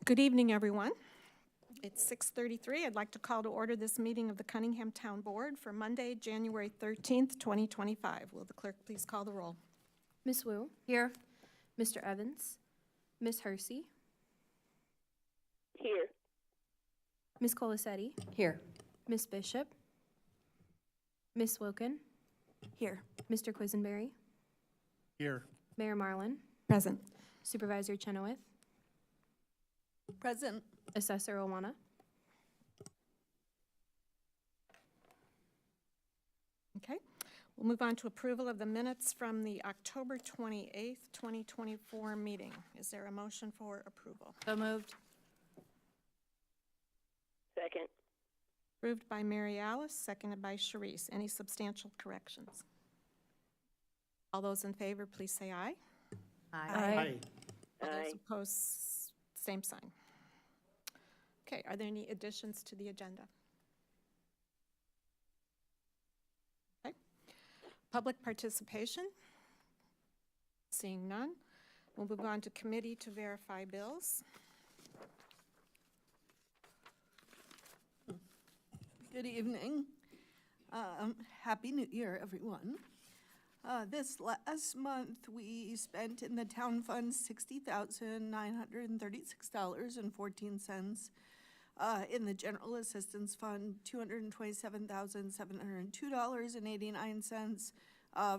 Good evening, everyone. It's 6:33. I'd like to call to order this meeting of the Cunningham Town Board for Monday, January 13th, 2025. Will the clerk please call the roll? Ms. Wu? Here. Mr. Evans? Ms. Hersey? Here. Ms. Colasetti? Here. Ms. Bishop? Ms. Wilkin? Here. Mr. Quisenberry? Here. Mayor Marlin? Present. Supervisor Chenoweth? Present. Assessor Owana? Okay. We'll move on to approval of the minutes from the October 28th, 2024 meeting. Is there a motion for approval? So moved. Second. Approved by Mary Alice, seconded by Sharice. Any substantial corrections? All those in favor, please say aye. Aye. All those Aye. opposed, same sign. Okay, are there any additions to the agenda? Okay. Public participation? Seeing none. We'll move on to committee to verify bills. Good evening. Happy New Year, everyone. This last month, we spent in the town fund $60,936.14. In the general assistance fund, $227,702.89.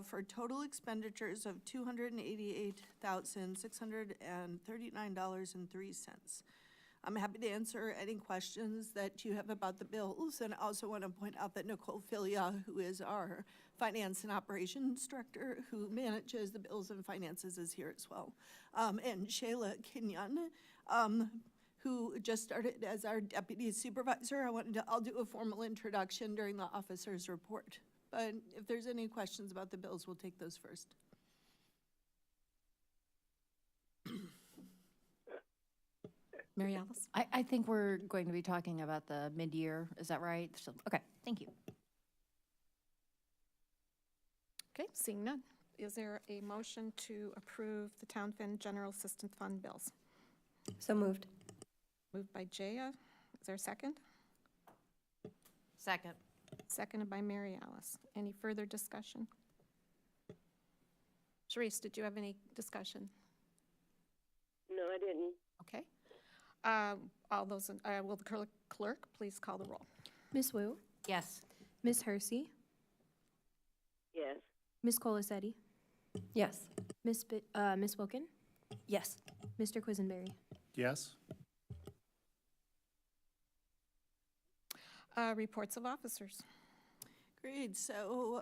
For total expenditures of $288,639.03. I'm happy to answer any questions that you have about the bills, and I also want to point out that Nicole Filia, who is our Finance and Operations Director, who manages the bills and finances, is here as well. And Shayla Kenyon, who just started as our Deputy Supervisor. I'll do a formal introduction during the officer's report. But if there's any questions about the bills, we'll take those first. Mary Alice? I think we're going to be talking about the mid-year, is that right? So, okay, thank you. Okay, seeing none. Is there a motion to approve the Town Fund General Assistance Fund bills? So moved. Moved by Jaya. Is there a second? Second. Seconded by Mary Alice. Any further discussion? Sharice, did you have any discussion? No, I didn't. Okay. All those, will the clerk please call the roll? Ms. Wu? Yes. Ms. Hersey? Yes. Ms. Colasetti? Yes. Ms. Wilkin? Yes. Mr. Quisenberry? Yes. Reports of officers. Great. So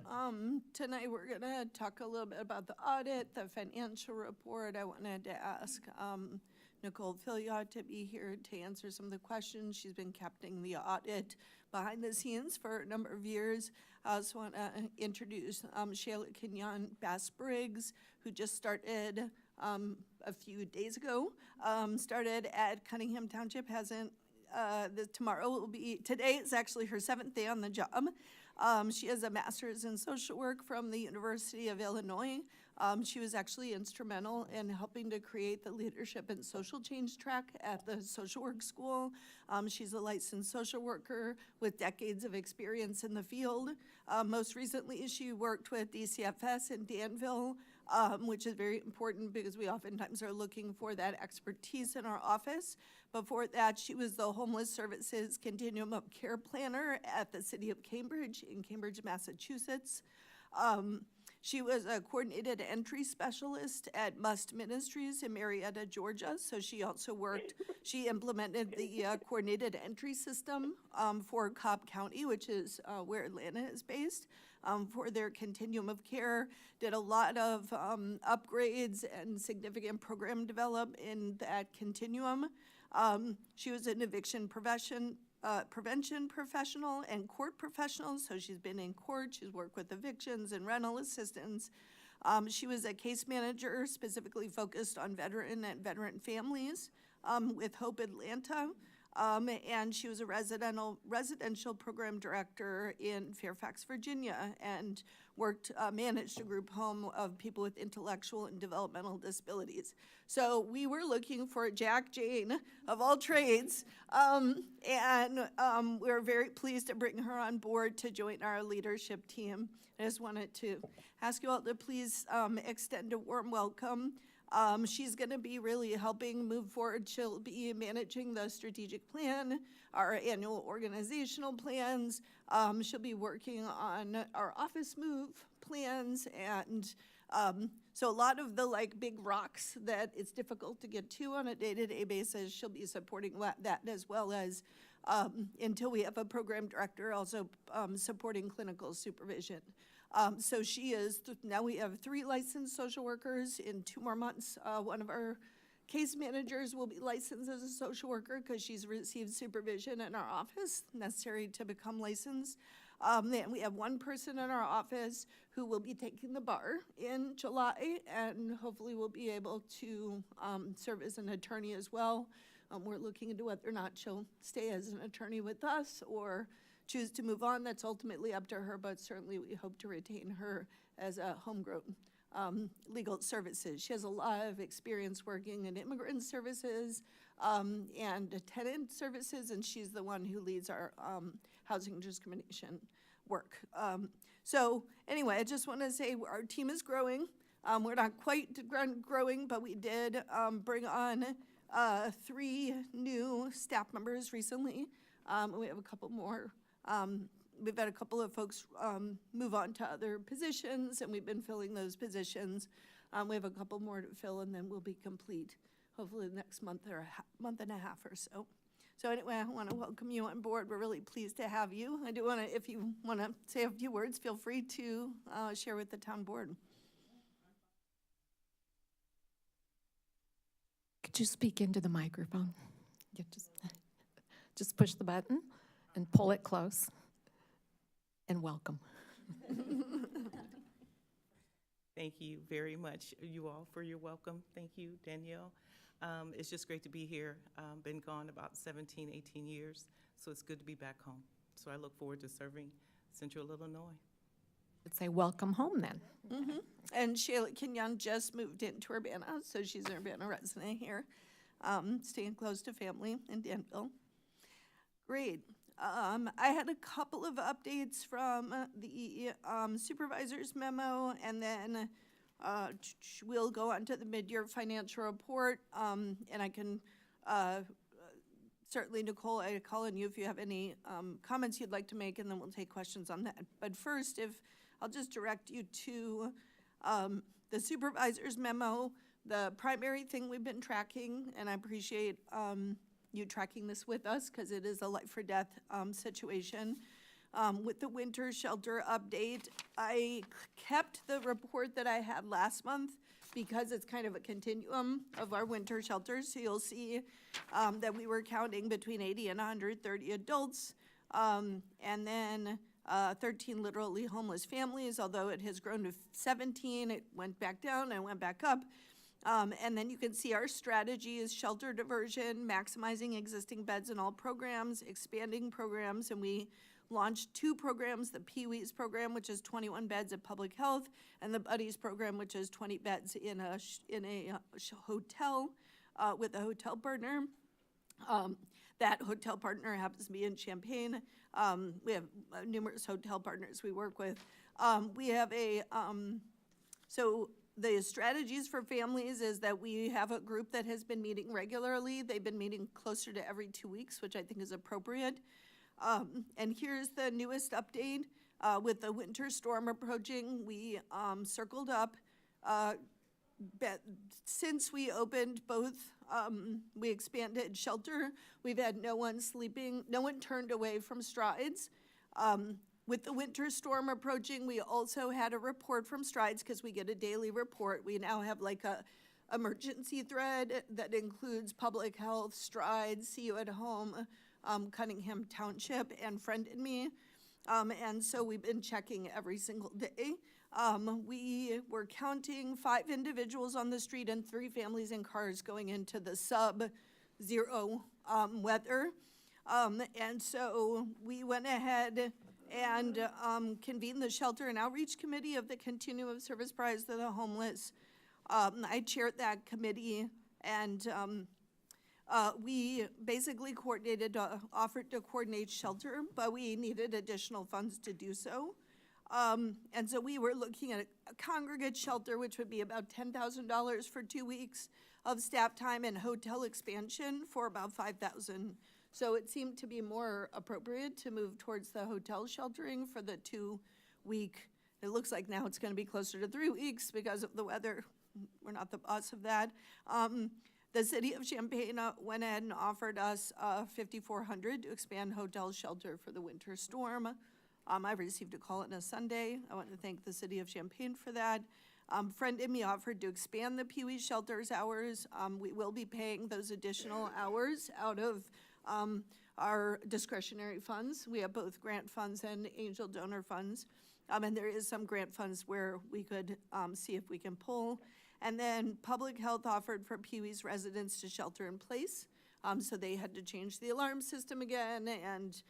tonight we're going to talk a little bit about the audit, the financial report. I wanted to ask Nicole Filia to be here to answer some of the questions. She's been captaining the audit behind the scenes for a number of years. I also want to introduce Shayla Kenyon Bass-Briggs, who just started a few days ago. Started at Cunningham Township, hasn't today is actually her 7th day on the job. She has a master's in social work from the University of Illinois. She was actually instrumental in helping to create the leadership and social change track at the social work school. She's a licensed social worker with decades of experience in the field. Most recently, she worked with DCFS in Danville, which is very important because we oftentimes are looking for that expertise in our office. Before that, she was the Homeless Services Continuum of Care Planner at the City of Cambridge in Cambridge, Massachusetts. She was a coordinated entry specialist at Must Ministries in Marietta, Georgia. So she also she implemented the coordinated entry system for Cobb County, which is where Atlanta is based, for their continuum of care. Did a lot of upgrades and significant program development in that continuum. She was an eviction prevention professional and court professional, so she's been in court. She's worked with evictions and rental assistance. She was a case manager specifically focused on veteran and veteran families with Hope Atlanta. And she was a residential program director in Fairfax, Virginia, and managed a group home of people with intellectual and developmental disabilities. So we were looking for Jack Jane of all trades, and we're very pleased to bring her on board to join our leadership team. I just wanted to ask you all to please extend a warm welcome. She's going to be really helping move forward. She'll be managing the strategic plan, our annual organizational plans. She'll be working on our office move plans, and so a lot of the big rocks that it's difficult to get to on a day-to-day basis, she'll be supporting that, as well as until we have a program director, also supporting clinical supervision. So she is, now we have 3 licensed social workers. In 2 more months, one of our case managers will be licensed as a social worker because she's received supervision in our office necessary to become licensed. Then we have 1 person in our office who will be taking the bar in July, and hopefully will be able to serve as an attorney as well. We're looking into whether or not she'll stay as an attorney with us or choose to move on. That's ultimately up to her, but certainly we hope to retain her as a homegrown legal services. She has a lot of experience working in immigrant services and tenant services, and she's the one who leads our housing discrimination work. So anyway, I just want to say our team is growing. We're not quite growing, but we did bring on 3 new staff members recently. We have a couple more. We've had a couple of folks move on to other positions, and we've been filling those positions. We have a couple more to fill, and then we'll be complete, hopefully the next month or month and a half or so. So anyway, I want to welcome you on board. We're really pleased to have you. I do want to, if you want to say a few words, feel free to share with the town board. Could you speak into the microphone? You just push the button and pull it close. And welcome. Thank you very much, you all, for your welcome. Thank you, Danielle. It's just great to be here. Been gone about 17, 18 years, so it's good to be back home. So I look forward to serving Central Illinois. I'd say welcome home then. Mm-hmm. And Shayla Kenyon just moved into Urbana, so she's an Urbana resident here, staying close to family in Danville. Great. I had a couple of updates from the supervisor's memo, and then we'll go on to the mid-year financial report, and I can certainly, Nicole, I call on you if you have any comments you'd like to make, and then we'll take questions on that. But first, I'll just direct you to the supervisor's memo. The primary thing we've been tracking, and I appreciate you tracking this with us because it is a life or death situation. With the winter shelter update, I kept the report that I had last month because it's kind of a continuum of our winter shelters. So you'll see that we were counting between 80 and 130 adults, and then 13 literally homeless families, although it has grown to 17. It went back down and went back up. And then you can see our strategy is shelter diversion, maximizing existing beds in all programs, expanding programs, and we launched 2 programs, the Pee-wee's program, which is 21 beds at Public Health, and the Buddies program, which is 20 beds in a hotel with a hotel partner. That hotel partner happens to be in Champaign. We have numerous hotel partners we work with. We have so the strategies for families is that we have a group that has been meeting regularly. They've been meeting closer to every 2 weeks, which I think is appropriate. And here's the newest update. With the winter storm approaching, we circled up. Since we opened both, we expanded shelter. We've had no one turned away from Strides. With the winter storm approaching, we also had a report from Strides because we get a daily report. We now have like a emergency thread that includes Public Health, Strides, See You at Home, Cunningham Township, and Friend and Me. And so we've been checking every single day. We were counting 5 individuals on the street and 3 families in cars going into the zero weather. And so we went ahead and convened the Shelter and Outreach Committee of the Continuum of Service Prize to the Homeless. I chaired that committee, and we basically offered to coordinate shelter, but we needed additional funds to do so. And so we were looking at a congregate shelter, which would be about $10,000 for 2 weeks of staff time, and hotel expansion for about $5,000. So it seemed to be more appropriate to move towards the hotel sheltering for the 2 week. It looks like now it's going to be closer to 3 weeks because of the weather. We're not the boss of that. The city of Champaign went ahead and offered us $5,400 to expand hotel shelter for the winter storm. I received a call on a Sunday. I want to thank the city of Champaign for that. Friend and me offered to expand the Pee Wee shelter's hours. We will be paying those additional hours out of our discretionary funds. We have both grant funds and angel donor funds. And there is some grant funds where we could see if we can pull. And then Public Health offered for Pee Wee's residents to shelter in place. So they had to change the alarm system again. And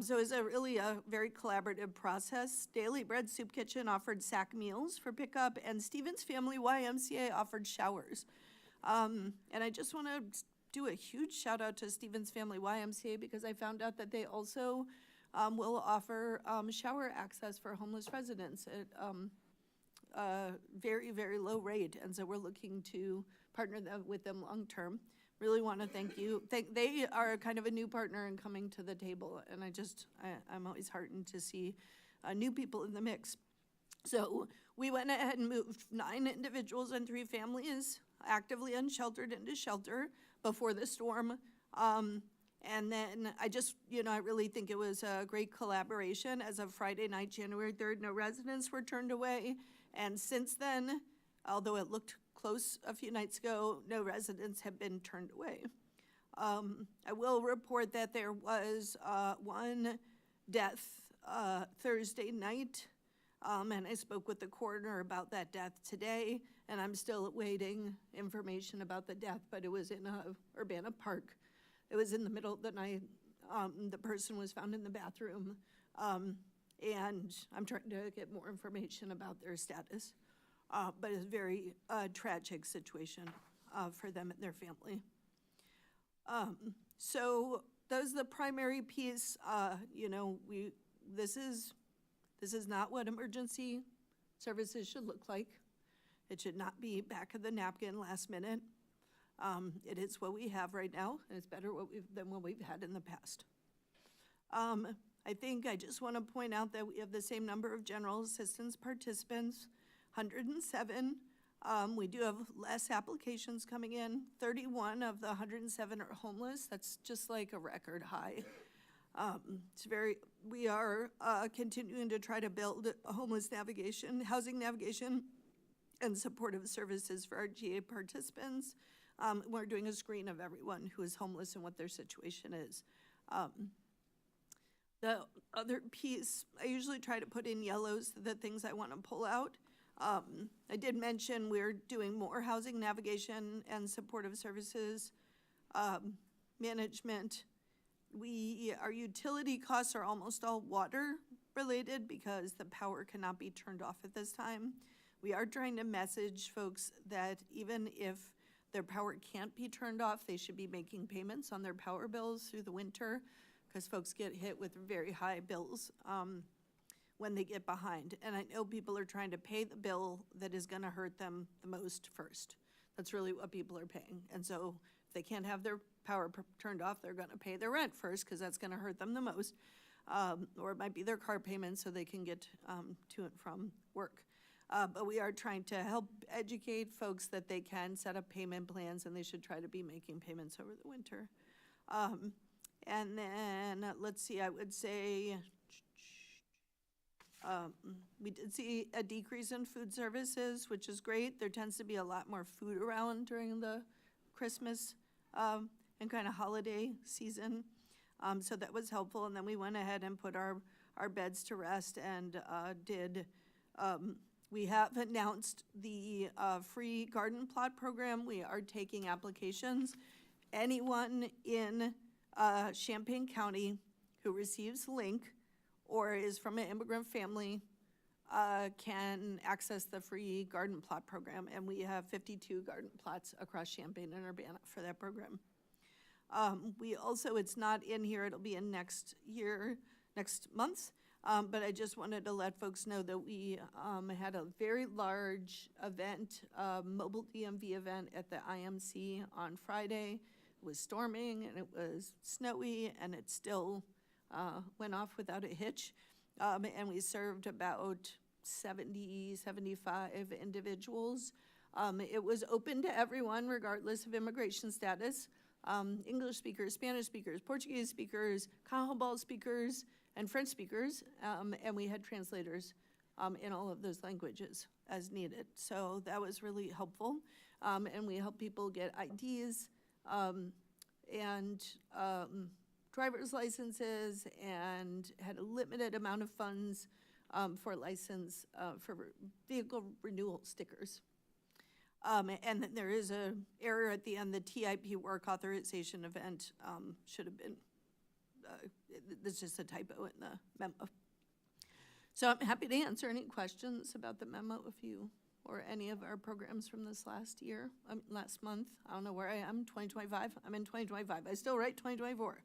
so it was really a very collaborative process. Daily Bread Soup Kitchen offered sack meals for pickup, and Stevens Family YMCA offered showers. And I just want to do a huge shout out to Stevens Family YMCA because I found out that they also will offer shower access for homeless residents at very, very low rate. And so we're looking to partner with them long term. Really want to thank you. They are kind of a new partner in coming to the table, and I'm always heartened to see new people in the mix. So we went ahead and moved 9 individuals and 3 families actively unsheltered into shelter before the storm. And then I really think it was a great collaboration. As of Friday night, January 3rd, no residents were turned away. And since then, although it looked close a few nights ago, no residents have been turned away. I will report that there was 1 death Thursday night, and I spoke with the coroner about that death today, and I'm still awaiting information about the death, but it was in Urbana Park. It was in the middle of the night. The person was found in the bathroom, and I'm trying to get more information about their status. But it's a very tragic situation for them and their family. So that was the primary piece. This is not what emergency services should look like. It should not be back of the napkin last minute. It is what we have right now, and it's better than what we've had in the past. I think I just want to point out that we have the same number of general assistance participants, 107. We do have less applications coming in. 31 of the 107 are homeless. That's just like a record high. We are continuing to try to build a housing navigation, and supportive services for our GA participants. We're doing a screen of everyone who is homeless and what their situation is. The other piece, I usually try to put in yellows the things I want to pull out. I did mention we're doing more housing navigation and supportive services management. Our utility costs are almost all water related because the power cannot be turned off at this time. We are trying to message folks that even if their power can't be turned off, they should be making payments on their power bills through the winter, because folks get hit with very high bills when they get behind. And I know people are trying to pay the bill that is gonna hurt them the most first. That's really what people are paying. And so if they can't have their power turned off, they're gonna pay their rent first, because that's gonna hurt them the most. Or it might be their car payment so they can get to and from work. But we are trying to help educate folks that they can set up payment plans, and they should try to be making payments over the winter. And then, let's see, I would say we did see a decrease in food services, which is great. There tends to be a lot more food around during the Christmas and kind of holiday season. So that was helpful. And then we went ahead and put our beds to rest and we have announced the free garden plot program. We are taking applications. anyone in Champaign County who receives LINK or is from an immigrant family can access the free garden plot program. And we have 52 garden plots across Champaign and Urbana for that program. We also, it's not in here, it'll be in next month. But I just wanted to let folks know that we had a very large event, mobile DMV event at the IMC on Friday. It was storming and it was snowy and it still went off without a hitch. And we served about 70, 75 individuals. It was open to everyone regardless of immigration status. English speakers, Spanish speakers, Portuguese speakers, Cajalbal speakers, and French speakers, and we had translators in all of those languages as needed. So that was really helpful, and we helped people get IDs and driver's licenses, and had a limited amount of funds for license for vehicle renewal stickers. And then there is a error at the end, the TIP work authorization event should have been, there's just a typo in the memo. So I'm happy to answer any questions about the memo if you, or any of our programs from this last year, last month. I don't know where I am, 2025? I'm in 2025. I still write 2024.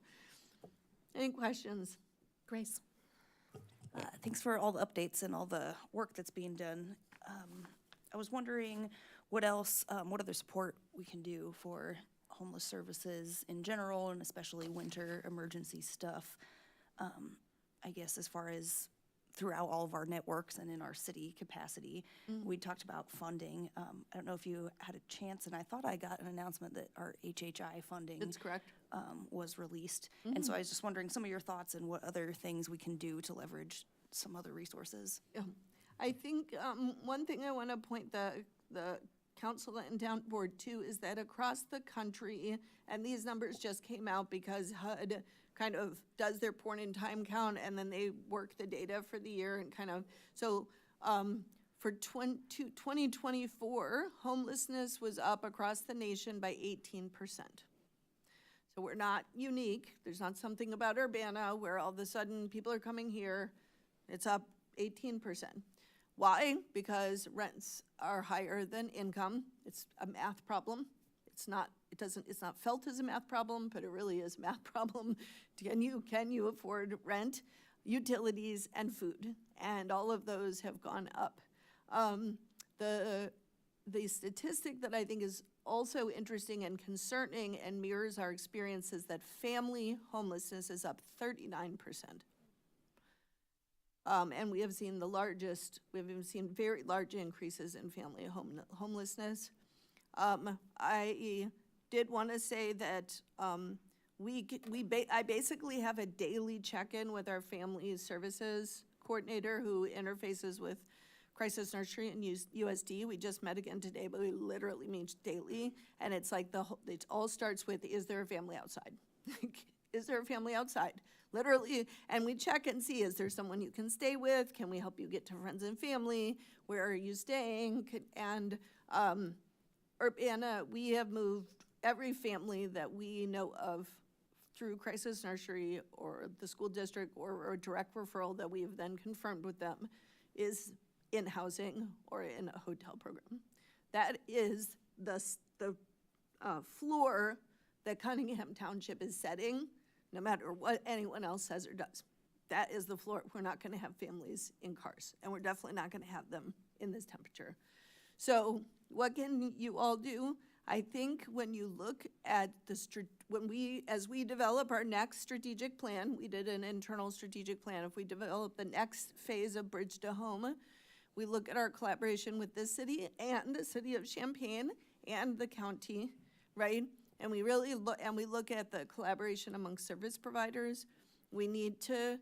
Any questions? Grace? Thanks for all the updates and all the work that's being done. I was wondering what else, what other support we can do for homeless services in general, and especially winter emergency stuff. I guess as far as throughout all of our networks and in our city capacity, we talked about funding. I don't know if you had a chance, and I thought I got an announcement that our HHI funding That's correct. was released. And so I was just wondering some of your thoughts and what other things we can do to leverage some other resources. Yeah. I think one thing I want to point the council and town board to is that across the country, and these numbers just came out because HUD kind of does their point in time count and then they work the data for the year and kind of, so for 2024, homelessness was up across the nation by 18%. So we're not unique. There's not something about Urbana where all of a sudden people are coming here. It's up 18%. Why? Because rents are higher than income. It's a math problem. It's not felt as a math problem, but it really is a math problem. Can you afford rent, utilities, and food? And all of those have gone up. The statistic that I think is also interesting and concerning and mirrors our experience is that family homelessness is up 39%. And we have seen very large increases in family homelessness. I did want to say that I basically have a daily check-in with our family services coordinator who interfaces with Crisis Nursery and USD. We just met again today, but we literally meet daily. And it's like it all starts with, is there a family outside? Is there a family outside? Literally, and we check and see, is there someone you can stay with? Can we help you get to friends and family? Where are you staying? And Urbana, we have moved every family that we know of through Crisis Nursery or the school district or a direct referral that we have then confirmed with them is in housing or in a hotel program. That is the floor that Cunningham Township is setting, no matter what anyone else says or does. That is the floor. We're not going to have families in cars, and we're definitely not going to have them in this temperature. So what can you all do? I think when you look at as we develop our next strategic plan, we did an internal strategic plan. If we develop the next phase of Bridge to Home, we look at our collaboration with this city and the city of Champaign and the county, right? And we really look at the collaboration among service providers. We need to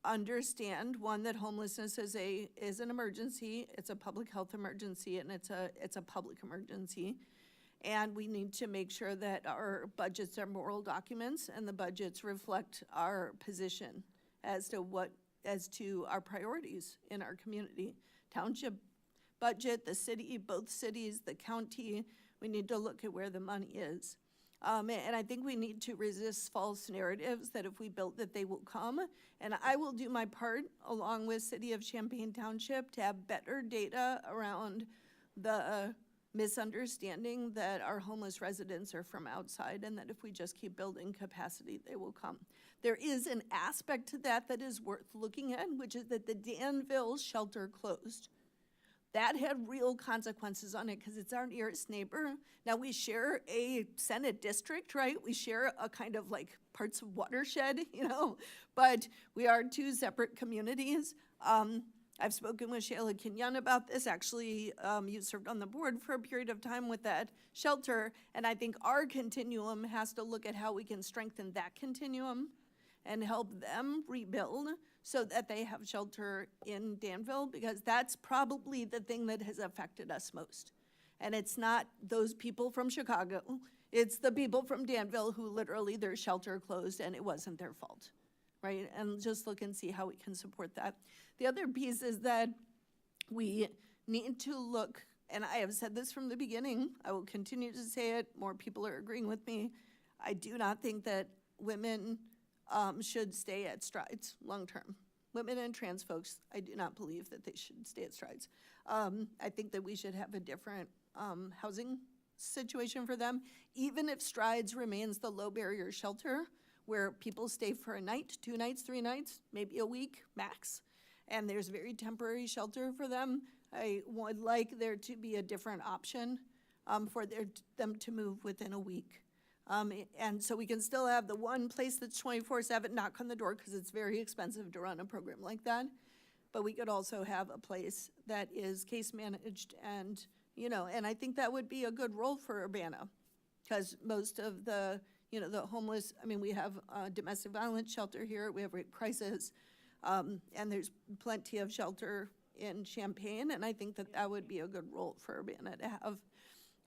understand, one, that homelessness is an emergency. It's a public health emergency, and it's a public emergency. And we need to make sure that our budgets are moral documents and the budgets reflect our position as to our priorities in our community. Township budget, the city, both cities, the county, we need to look at where the money is. And I think we need to resist false narratives that if we build that they will come. And I will do my part along with City of Champaign Township to have better data around the misunderstanding that our homeless residents are from outside and that if we just keep building capacity, they will come. There is an aspect to that that is worth looking at, which is that the Danville shelter closed. That had real consequences on it because it's our nearest neighbor. Now, we share a Senate district, right? We share a kind of like parts of watershed, but we are two separate communities. I've spoken with Shayla Kenyon about this. Actually, you served on the board for a period of time with that shelter, and I think our continuum has to look at how we can strengthen that continuum and help them rebuild so that they have shelter in Danville, because that's probably the thing that has affected us most. And it's not those people from Chicago, it's the people from Danville who literally their shelter closed and it wasn't their fault, right? And just look and see how we can support that. The other piece is that we need to look, and I have said this from the beginning, I will continue to say it, more people are agreeing with me. I do not think that women should stay at Strides long-term. Women and trans folks, I do not believe that they should stay at Strides. I think that we should have a different housing situation for them, even if Strides remains the low-barrier shelter where people stay for a night, 2 nights, 3 nights, maybe a week max, and there's very temporary shelter for them. I would like there to be a different option for them to move within a week. And so we can still have the one place that's 24/7, knock on the door, because it's very expensive to run a program like that. But we could also have a place that is case managed and, and I think that would be a good role for Urbana. Because most of the, the homeless, we have a domestic violence shelter here, we have rape crisis, and there's plenty of shelter in Champaign, and I think that that would be a good role for Urbana to have.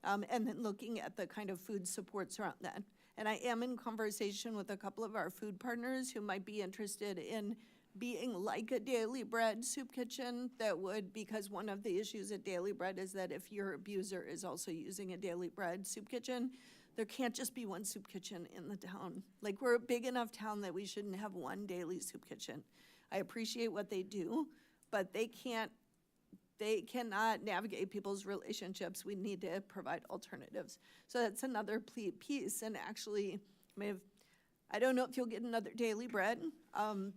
And then looking at the kind of food supports around that. And I am in conversation with a couple of our food partners who might be interested in being like a Daily Bread soup kitchen that would, because one of the issues at Daily Bread is that if your abuser is also using a Daily Bread soup kitchen, there can't just be one soup kitchen in the town. Like, we're a big enough town that we shouldn't have one daily soup kitchen. I appreciate what they do, but they cannot navigate people's relationships. We need to provide alternatives. So that's another piece. And actually, I don't know if you'll get another Daily Bread.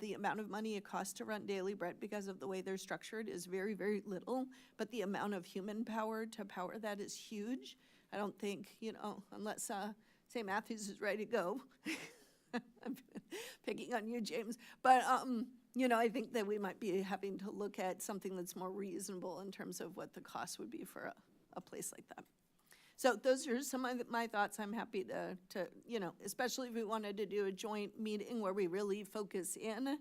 The amount of money it costs to run Daily Bread because of the way they're structured is very, very little. But the amount of human power to power that is huge. I don't think, unless St. Matthews is ready to go. I'm picking on you, James. But, I think that we might be having to look at something that's more reasonable in terms of what the cost would be for a place like that. So those are some of my thoughts. I'm happy to especially if we wanted to do a joint meeting where we really focus in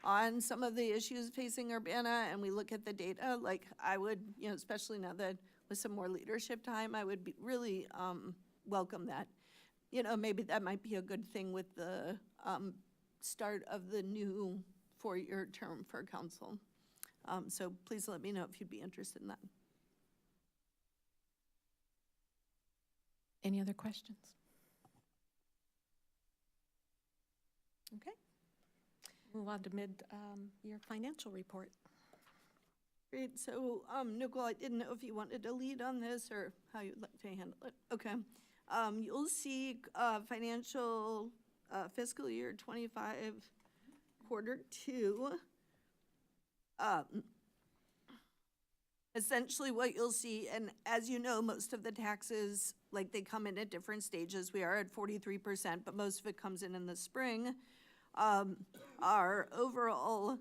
on some of the issues facing Urbana and we look at the data, like I would, especially now that with some more leadership time, I would really welcome that. Maybe that might be a good thing with the start of the new 4-year term for council. So please let me know if you'd be interested in that. Any other questions? Okay. Move on to mid-year financial report. Great, so Nicole, I didn't know if you wanted to lead on this or how you'd like to handle it. Okay. You'll see financial fiscal year 25 Q2. Essentially what you'll see, and as you know, most of the taxes, like they come in at different stages. We are at 43%, but most of it comes in the spring. Our overall,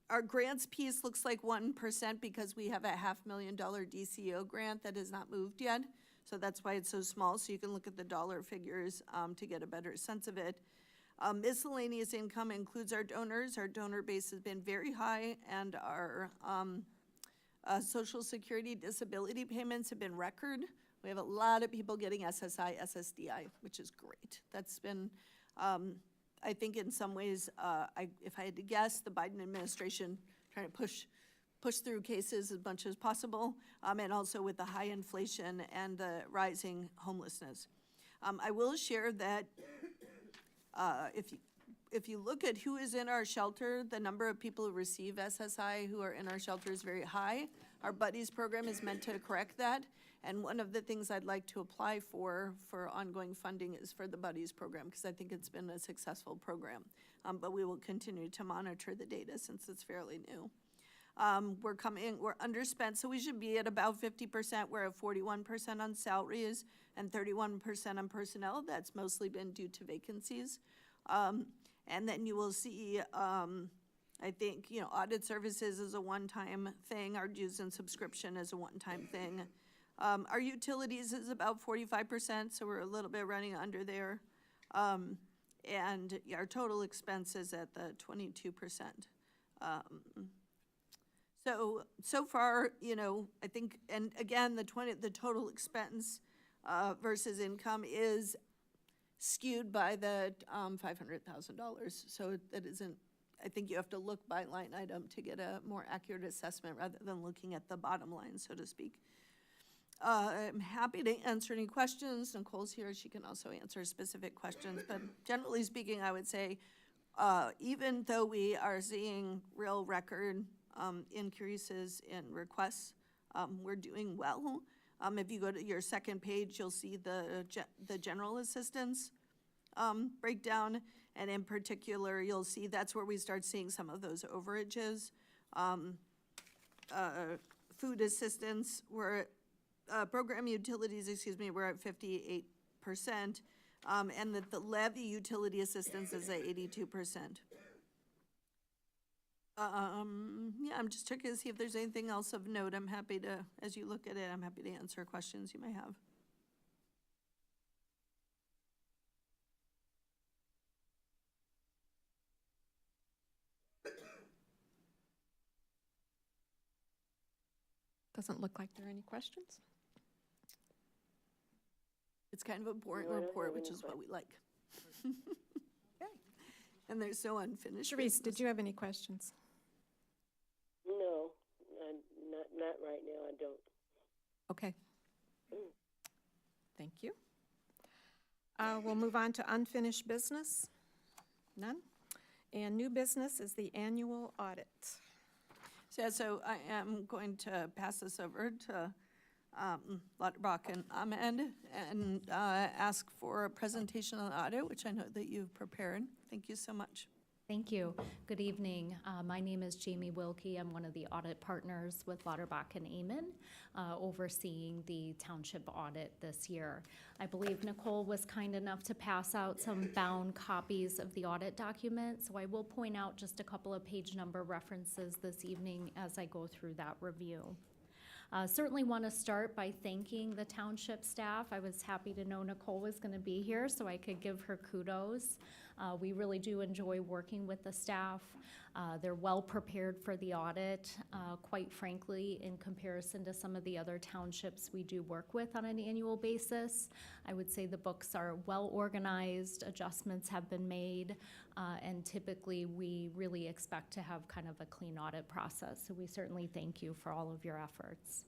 our grants piece looks like 1% because we have a $500,000 DCO grant that has not moved yet. So that's why it's so small. So you can look at the dollar figures to get a better sense of it. Miscellaneous income includes our donors. Our donor base has been very high, and our Social Security disability payments have been record. We have a lot of people getting SSI, SSDI, which is great. That's been, I think in some ways, if I had to guess, the Biden administration trying to push push through cases as much as possible, and also with the high inflation and the rising homelessness. I will share that if you look at who is in our shelter, the number of people who receive SSI who are in our shelter is very high. Our Buddies program is meant to correct that. And one of the things I'd like to apply for ongoing funding is for the Buddies program, because I think it's been a successful program. But we will continue to monitor the data since it's fairly new. We're underspent, so we should be at about 50%. We're at 41% on salaries and 31% on personnel. That's mostly been due to vacancies. And then you will see, I think, audit services is a one-time thing. Our dues and subscription is a one-time thing. Our utilities is about 45%, so we're a little bit running under there. And our total expense is at the 22%. So far, I think, and again, the total expense versus income is skewed by the $500,000. So that isn't, I think you have to look by line item to get a more accurate assessment rather than looking at the bottom line, so to speak. I'm happy to answer any questions. Nicole's here, she can also answer specific questions, but generally speaking, I would say, even though we are seeing real record increases in requests, we're doing well. If you go to your second page, you'll see the general assistance breakdown, and in particular, you'll see that's where we start seeing some of those overages. Food assistance, program utilities, we're at 58%, and that the levy utility assistance is at 82%. Yeah, I'm just checking to see if there's anything else of note. I'm happy to, as you look at it, I'm happy to answer questions you may have. Doesn't look like there are any questions. It's kind of a boring report, which is what we like. And there's so unfinished. Sharice, did you have any questions? No, not right now, I don't. Okay. Thank you. We'll move on to unfinished business. None. And new business is the annual audit. So I am going to pass this over to Lauterbach and Ahmed and ask for a presentation on the audit, which I know that you've prepared. Thank you so much. Thank you. Good evening. My name is Jamie Wilkie. I'm one of the audit partners with Lauterbach and Amen, overseeing the township audit this year. I believe Nicole was kind enough to pass out some bound copies of the audit document, so I will point out just a couple of page number references this evening as I go through that review. Certainly want to start by thanking the township staff. I was happy to know Nicole was going to be here so I could give her kudos. We really do enjoy working with the staff. They're well prepared for the audit. Quite frankly, in comparison to some of the other townships we do work with on an annual basis, I would say the books are well organized, adjustments have been made, and typically we really expect to have kind of a clean audit process. So we certainly thank you for all of your efforts.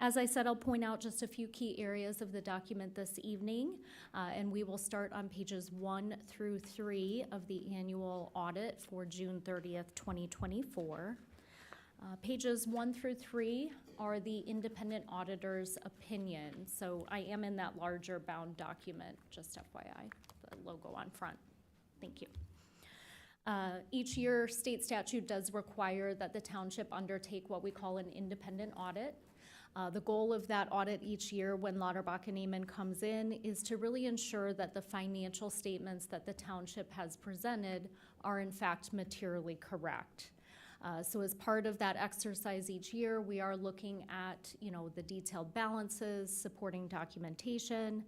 As I said, I'll point out just a few key areas of the document this evening, and we will start on pages 1 through 3 of the annual audit for June 30th, 2024. Pages 1 through 3 are the independent auditor's opinion. So I am in that larger bound document, just FYI, the logo on front. Thank you. Each year, state statute does require that the township undertake what we call an independent audit. The goal of that audit each year when Lauterbach and Amen comes in is to really ensure that the financial statements that the township has presented are in fact materially correct. So as part of that exercise each year, we are looking at, the detailed balances, supporting documentation,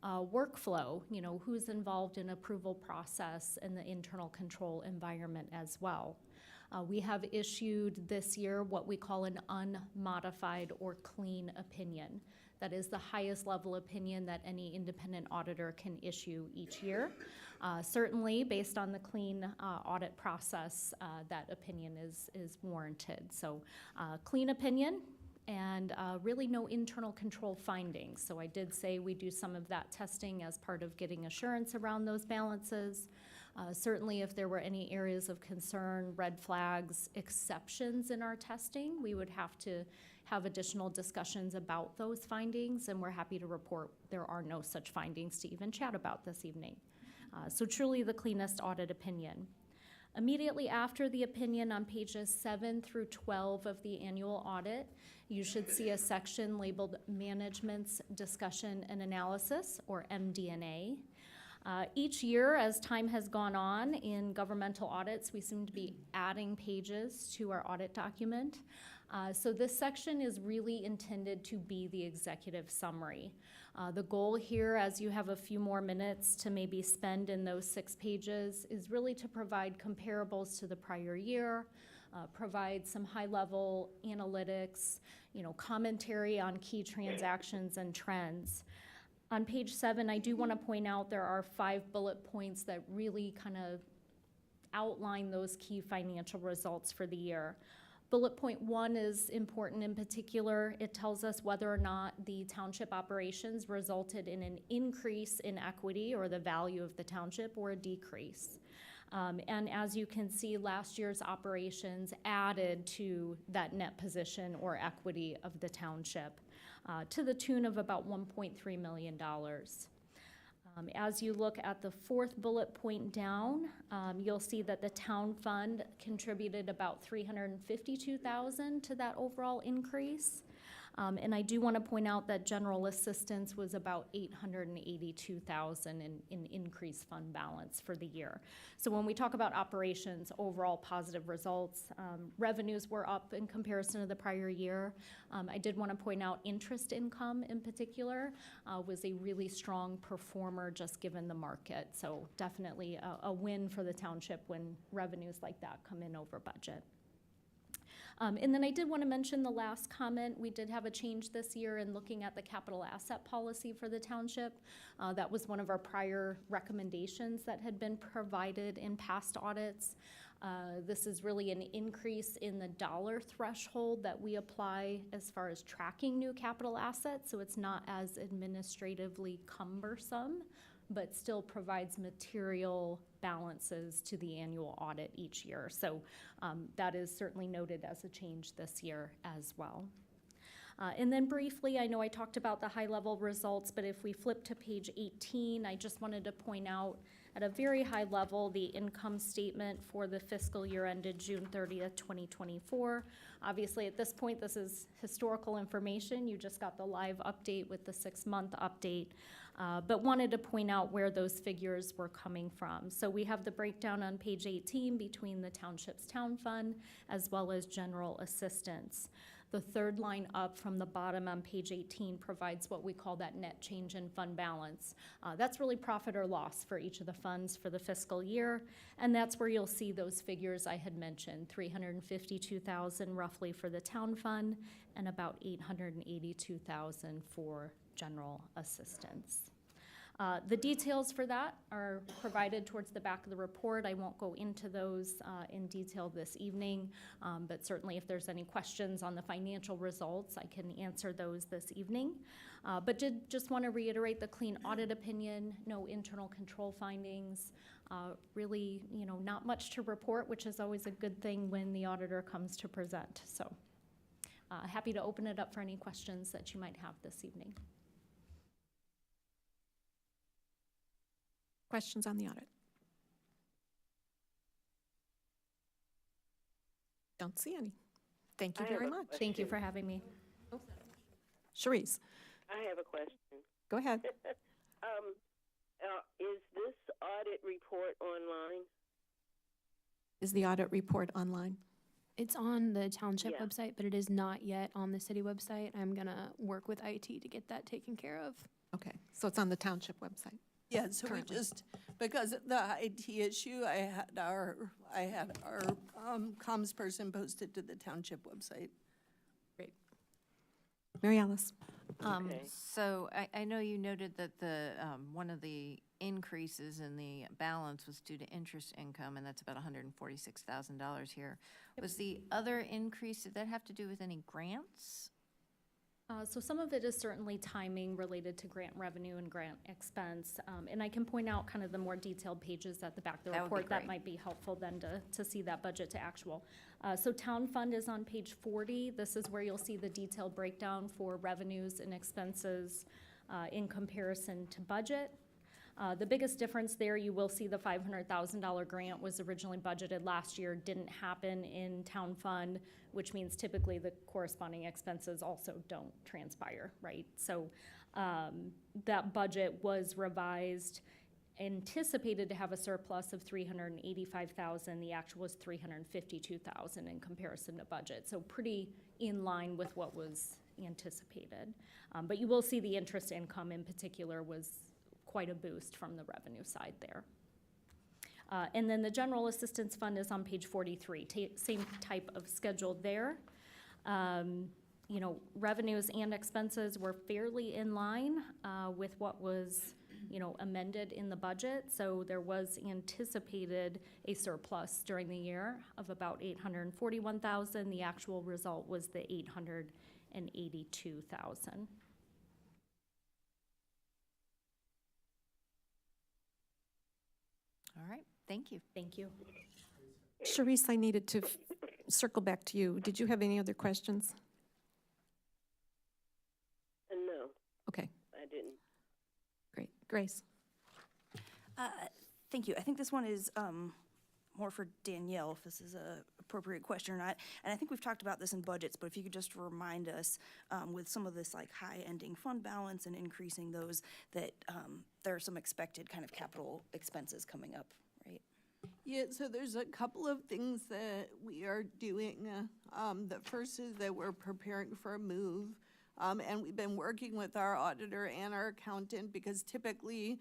workflow, who's involved in approval process and the internal control environment as well. We have issued this year what we call an unmodified or clean opinion. That is the highest level opinion that any independent auditor can issue each year. Certainly, based on the clean audit process, that opinion is warranted. So clean opinion, and really no internal control findings. So I did say we do some of that testing as part of getting assurance around those balances. Certainly, if there were any areas of concern, red flags, exceptions in our testing, we would have to have additional discussions about those findings, and we're happy to report there are no such findings to even chat about this evening. So truly the cleanest audit opinion. Immediately after the opinion on pages 7 through 12 of the annual audit, you should see a section labeled Management's Discussion and Analysis, or MD&A. Each year, as time has gone on in governmental audits, we seem to be adding pages to our audit document. So this section is really intended to be the executive summary. The goal here, as you have a few more minutes to maybe spend in those 6 pages, is really to provide comparables to the prior year, provide some high-level analytics, commentary on key transactions and trends. On page 7, I do want to point out there are 5 bullet points that really kind of outline those key financial results for the year. Bullet point 1 is important in particular. It tells us whether or not the township operations resulted in an increase in equity or the value of the township, or a decrease. And as you can see, last year's operations added to that net position or equity of the township to the tune of about $1.3 million. As you look at the 4th bullet point down, you'll see that the town fund contributed about $352,000 to that overall increase. And I do want to point out that general assistance was about $882,000 in increased fund balance for the year. So when we talk about operations, overall positive results, revenues were up in comparison to the prior year. I did want to point out interest income in particular was a really strong performer just given the market. So definitely a win for the township when revenues like that come in over budget. And then I did want to mention the last comment. We did have a change this year in looking at the capital asset policy for the township. That was one of our prior recommendations that had been provided in past audits. This is really an increase in the dollar threshold that we apply as far as tracking new capital assets, so it's not as administratively cumbersome, but still provides material balances to the annual audit each year. So that is certainly noted as a change this year as well. And then briefly, I know I talked about the high-level results, but if we flip to page 18, I just wanted to point out at a very high level the income statement for the fiscal year ended June 30th, 2024. Obviously, at this point, this is historical information. You just got the live update with the 6-month update. But wanted to point out where those figures were coming from. So we have the breakdown on page 18 between the township's town fund as well as general assistance. The 3rd line up from the bottom on page 18 provides what we call that net change in fund balance. That's really profit or loss for each of the funds for the fiscal year, and that's where you'll see those figures I had mentioned, $352,000 roughly for the town fund and about $882,000 for general assistance. The details for that are provided towards the back of the report. I won't go into those in detail this evening, but certainly if there's any questions on the financial results, I can answer those this evening. But did just want to reiterate the clean audit opinion, no internal control findings, really, not much to report, which is always a good thing when the auditor comes to present. So happy to open it up for any questions that you might have this evening. Questions on the audit? Don't see any. Thank you I have very a much. Thank you for having me. Sharice, I have a question. go ahead. Is this audit report online? Is the audit report online? It's on the township Yeah. website, but it is not yet on the city website. I'm gonna work with IT to get that taken care of. Okay, so it's on the township website. Yeah, so we Currently. just, because of the IT issue, I had our comms person posted to the township website. Great. Mary Alice? Okay. So I know you noted that the, one of the increases in the balance was due to interest income, and that's about $146,000 here. Was the other increase, did that have to do with any grants? So some of it is certainly timing related to grant revenue and grant expense. And I can point out kind of the more detailed pages at the back of the That would be report. That great. might be helpful then to see that budget to actual. So town fund is on page 40. This is where you'll see the detailed breakdown for revenues and expenses in comparison to budget. The biggest difference there, you will see the $500,000 grant was originally budgeted last year, didn't happen in town fund, which means typically the corresponding expenses also don't transpire, right? So that budget was revised, anticipated to have a surplus of $385,000. The actual was $352,000 in comparison to budget. So pretty in line with what was anticipated. But you will see the interest income in particular was quite a boost from the revenue side there. And then the general assistance fund is on page 43, same type of schedule there. You know, revenues and expenses were fairly in line with what was, you know, amended in the budget. So there was anticipated a surplus during the year of about $841,000. The actual result was the $882,000. All right, thank you. Thank you. Sharice, I needed to circle back to you. Did you have any other questions? No, Okay, I didn't. great. Grace? Thank you. I think this one is more for Danielle, if this is a appropriate question or not. And I think we've talked about this in budgets, but if you could just remind us with some of this like high ending fund balance and increasing those, that there are some expected kind of capital expenses coming up, right? Yeah, so there's a couple of things that we are doing. The first is that we're preparing for a move. And we've been working with our auditor and our accountant because typically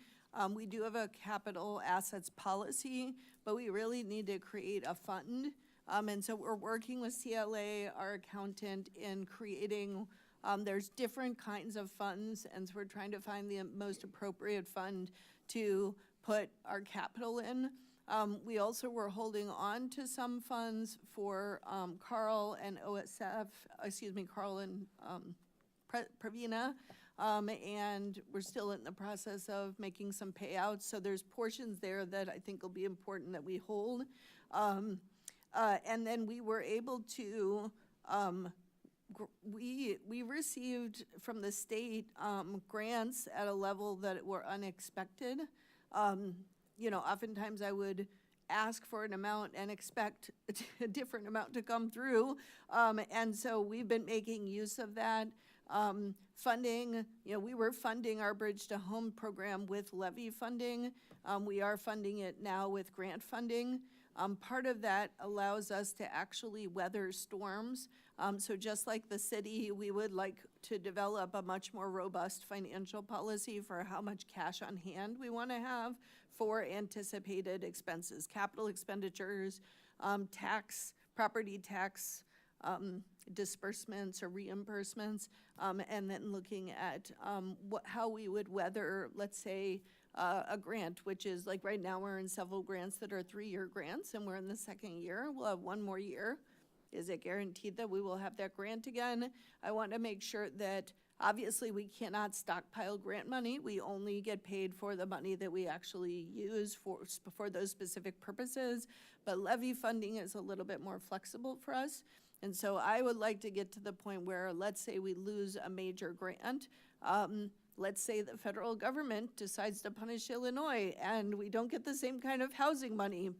we do have a capital assets policy, but we really need to create a fund. And so we're working with CLA, our accountant, in creating, there's different kinds of funds, and so we're trying to find the most appropriate fund to put our capital in. We also were holding on to some funds for Carl and Carl and Pravina, and we're still in the process of making some payouts. So there's portions there that I think will be important that we hold. And then we were able to, we received from the state grants at a level that were unexpected. You know, oftentimes I would ask for an amount and expect a different amount to come through. And so we've been making use of that. Funding, you know, we were funding our Bridge to Home program with levy funding. We are funding it now with grant funding. Part of that allows us to actually weather storms. So just like the city, we would like to develop a much more robust financial policy for how much cash on hand we want to have for anticipated expenses, capital expenditures, property tax, disbursements or reimbursements, and then looking at how we would weather, let's say, a grant, which is like right now we're in several grants that are 3-year grants and we're in the second year. We'll have one more year. Is it guaranteed that we will have that grant again? I want to make sure that obviously we cannot stockpile grant money. We only get paid for the money that we actually use for those specific purposes. But levy funding is a little bit more flexible for us. And so I would like to get to the point where, let's say we lose a major grant. Let's say the federal government decides to punish Illinois and we don't get the same kind of housing money.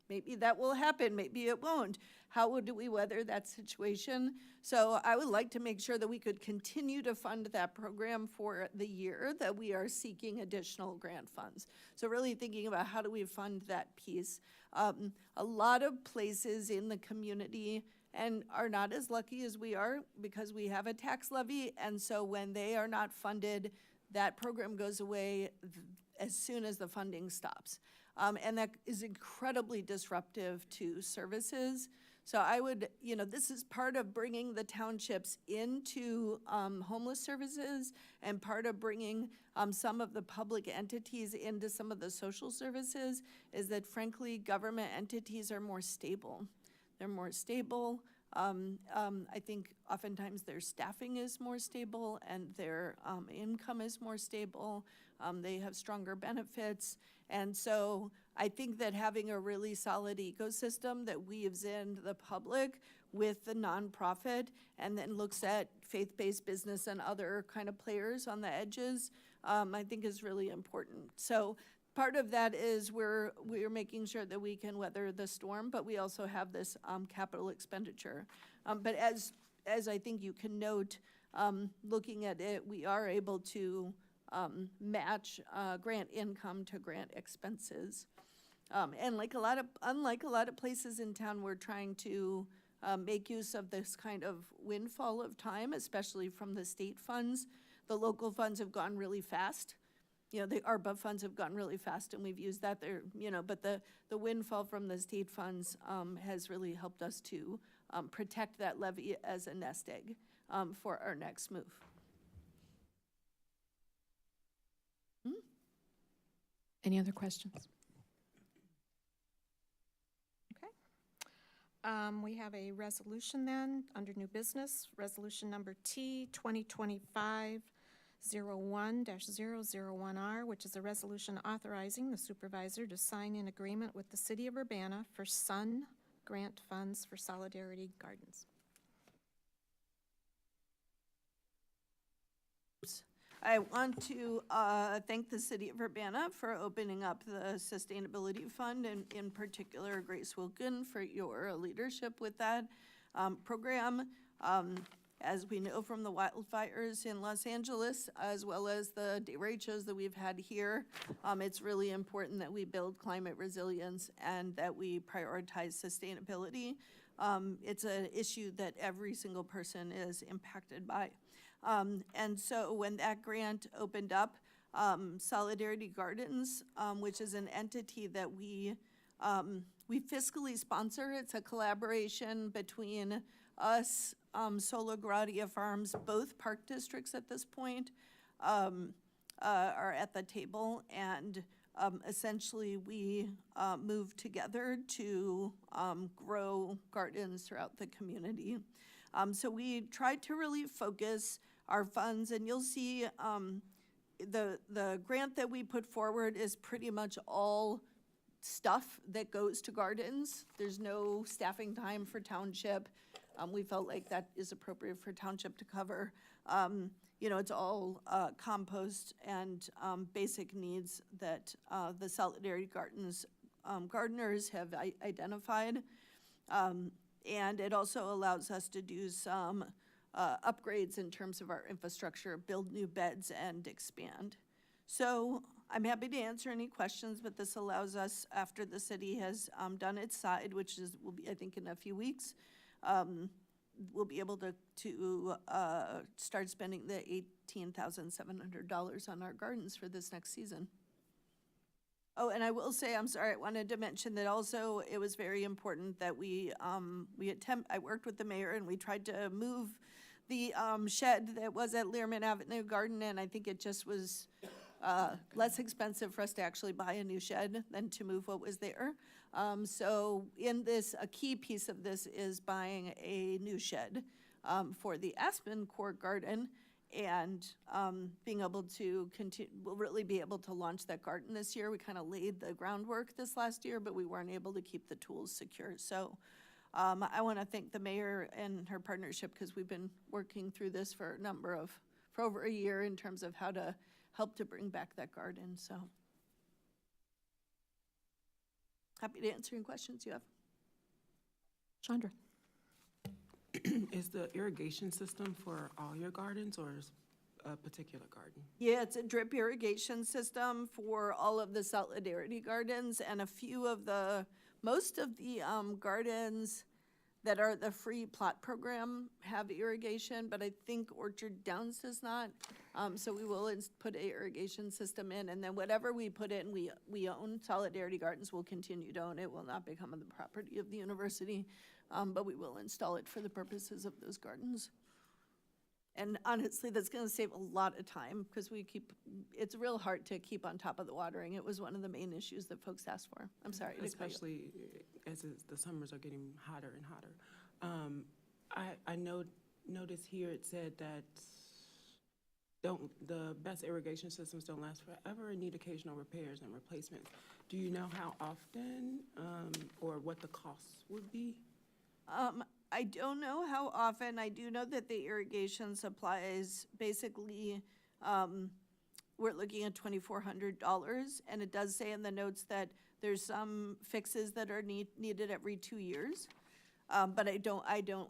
Maybe that will happen, maybe it won't. How do we weather that situation? So I would like to make sure that we could continue to fund that program for the year that we are seeking additional grant funds. So really thinking about how do we fund that piece. A lot of places in the community and are not as lucky as we are because we have a tax levy, and so when they are not funded, that program goes away as soon as the funding stops. And that is incredibly disruptive to services. So I would, this is part of bringing the townships into homeless services and part of bringing some of the public entities into some of the social services, is that frankly, government entities are more stable. They're more stable. I think oftentimes their staffing is more stable and their income is more stable. They have stronger benefits. And so I think that having a really solid ecosystem that weaves in the public with the nonprofit and then looks at faith-based business and other kind of players on the edges, I think is really important. So part of that is we're making sure that we can weather the storm, but we also have this capital expenditure. But as I think you can note, looking at it, we are able to match grant income to grant expenses. And unlike a lot of places in town, we're trying to make use of this kind of windfall of time, especially from the state funds. The local funds have gone really fast. The ARPA funds have gone really fast, and we've used that there, but the windfall from the state funds has really helped us to protect that levy as a nest egg for our next move. Any other questions? Okay. We have a resolution then under new business, resolution number T 2025-01-001R, which is a resolution authorizing the supervisor to sign an agreement with the City of Urbana for SUN grant funds for Solidarity Gardens. I want to thank the City of Urbana for opening up the Sustainability Fund, and in particular, Grace Wilkin, for your leadership with that program. As we know from the wildfires in Los Angeles, as well as the derechos that we've had here, it's really important that we build climate resilience and that we prioritize sustainability. It's an issue that every single person is impacted by. And so when that grant opened up, Solidarity Gardens, which is an entity that we fiscally sponsor. It's a collaboration between us, Sola Gradia Farms, both park districts at this point, are at the table, and essentially we move together to grow gardens throughout the community. So we tried to really focus our funds, and you'll see the grant that we put forward is pretty much all stuff that goes to gardens. There's no staffing time for Township. We felt like that is appropriate for Township to cover. It's all compost and basic needs that the Solidarity Gardens gardeners have identified. And it also allows us to do some upgrades in terms of our infrastructure, build new beds, and expand. So I'm happy to answer any questions, but this allows us, after the city has done its side, which will be, I think, in a few weeks, we'll be able to start spending the $18,700 on our gardens for this next season. Oh, and I will say, I'm sorry, I wanted to mention that also it was very important that I worked with the mayor and we tried to move the shed that was at Learman Avenue Garden, and I think it just was less expensive for us to actually buy a new shed than to move what was there. So in this, a key piece of this is buying a new shed for the Aspen Court Garden, and being able to we'll really be able to launch that garden this year. We kind of laid the groundwork this last year, but we weren't able to keep the tools secure. So I want to thank the mayor and her partnership, because we've been working through this for over a year in terms of how to help to bring back that garden. So happy to answer any questions you have. Chandra. Is the irrigation system for all your gardens, or is a particular garden? Yeah, it's a drip irrigation system for all of the Solidarity Gardens, and most of the gardens that are the free plot program have irrigation, but I think Orchard Downs does not. So we will put a irrigation system in, and then whatever we put in, we own. Solidarity Gardens will continue to own. It will not become the property of the university, but we will install it for the purposes of those gardens. And honestly, that's gonna save a lot of time, because it's real hard to keep on top of the watering. It was one of the main issues that folks asked for. I'm sorry to cut you. Especially as the summers are getting hotter and hotter. I noticed here it said that the best irrigation systems don't last forever and need occasional repairs and replacements. Do you know how often, or what the costs would be? I don't know how often. I do know that the irrigation supplies, basically, we're looking at $2,400. And it does say in the notes that there's some fixes that are needed every 2 years. But I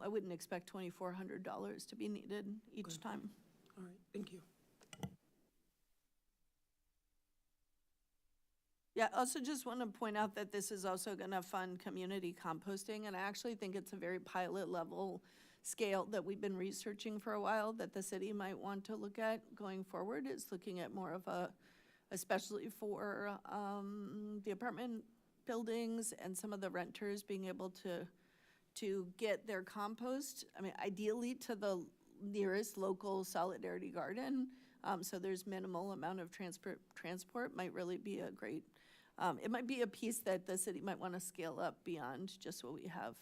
wouldn't expect $2,400 to be needed each time. All right, thank you. Yeah, also just want to point out that this is also going to fund community composting, and I actually think it's a very pilot level scale that we've been researching for a while that the city might want to look at going forward. It's looking at more of especially for the apartment buildings and some of the renters being able to get their compost, I mean, ideally to the nearest local Solidarity Garden. So there's minimal amount of transport might really be a great, it might be a piece that the city might want to scale up beyond just what we have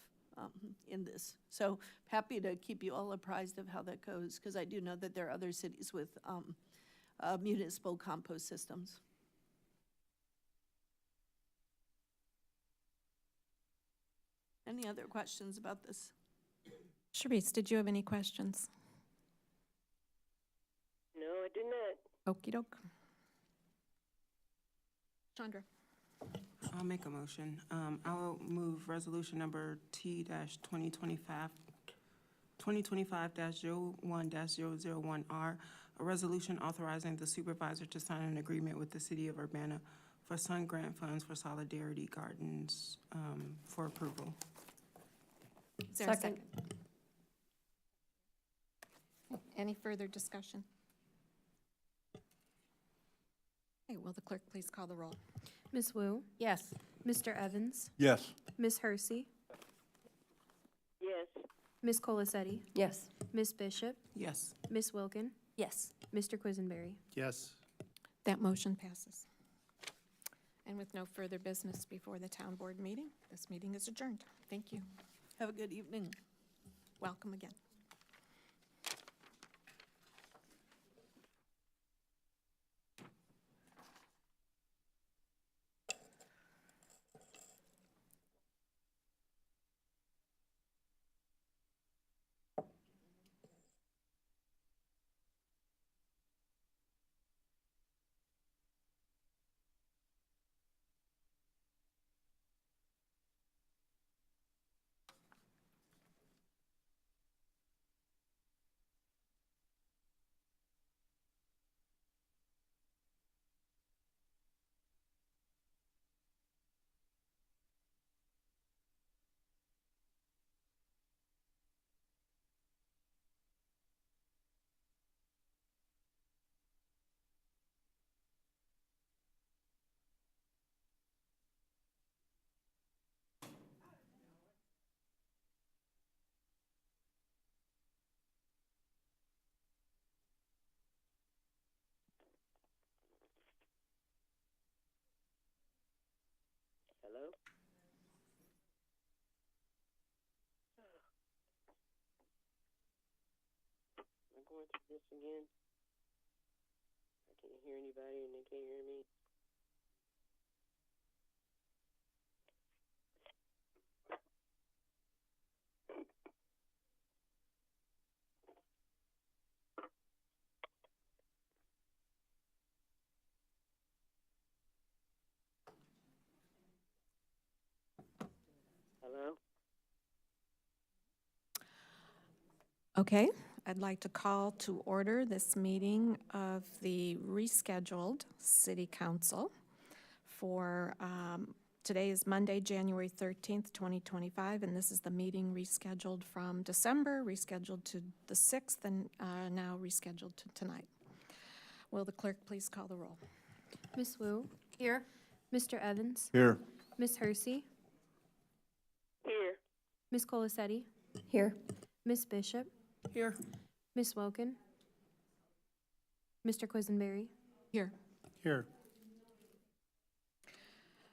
in this. So happy to keep you all apprised of how that goes, because I do know that there are other cities with municipal compost systems. Any other questions about this? Sharice, did you have any questions? No, I did not. Okey doke. Chandra? I'll make a motion. I'll move resolution number T-2025-01-001R, a resolution authorizing the supervisor to sign an agreement with the city of Urbana for Sun Grant funds for Solidarity Gardens for approval. Is there a second? Any further discussion? Okay, will the clerk please call the roll? Ms. Wu, Yes. Mr. Evans, Yes. Ms. Hersey, Yes. Ms. Colasetti, Yes. Ms. Bishop, Yes. Ms. Wilkin, Yes. Mr. Quisenberry. Yes. That motion passes. And with no further business before the town board meeting, this meeting is adjourned. Thank you. Have a good evening. Welcome again. Hello? Am I going through this again? I can't hear anybody and they can't hear me. Hello? Okay, I'd like to call to order this meeting of the rescheduled City Council for Today is Monday, January 13th, 2025, and this is the meeting rescheduled from December, rescheduled to the 6th, and now rescheduled to tonight. Will the clerk please call the roll? Miss Wu, Here. Mr. Evans, Here. Miss Hersey, Here. Miss Colasetti, Here. Miss Bishop, Here. Miss Wilkin, Mr. Quisenberry. Here. Here.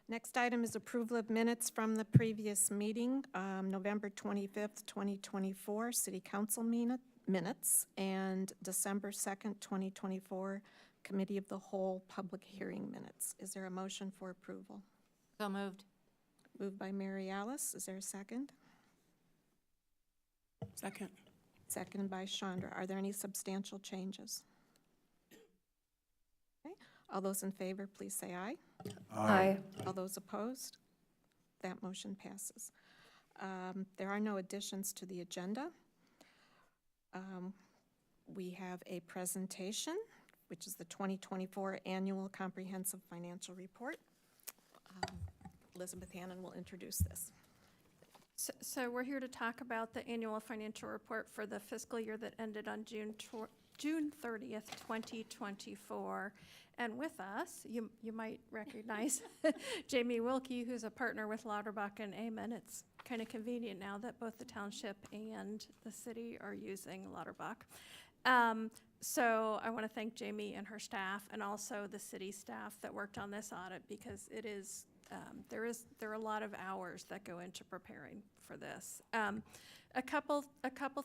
Next item is approval of minutes from the previous meeting, November 25th, 2024, City Council minutes, and December 2nd, 2024, Committee of the Whole Public Hearing minutes. Is there a motion for approval? So moved. Moved by Mary Alice. Is there a second? Second. Seconded by Chandra. Are there any substantial changes? Okay. All those in favor, please say aye. Aye. All those opposed? That motion passes. There are no additions to the agenda. We have a presentation, which is the 2024 Annual Comprehensive Financial Report. Elizabeth Hannon will introduce this. So we're here to talk about the annual financial report for the fiscal year that ended on June 30th, 2024. And with us, you might recognize Jamie Wilkie, who's a partner with Lauterbach and Amen. It's kind of convenient now that both the township and the city are using Lauterbach. So I want to thank Jamie and her staff, and also the city staff that worked on this audit, because it is there are a lot of hours that go into preparing for this. A couple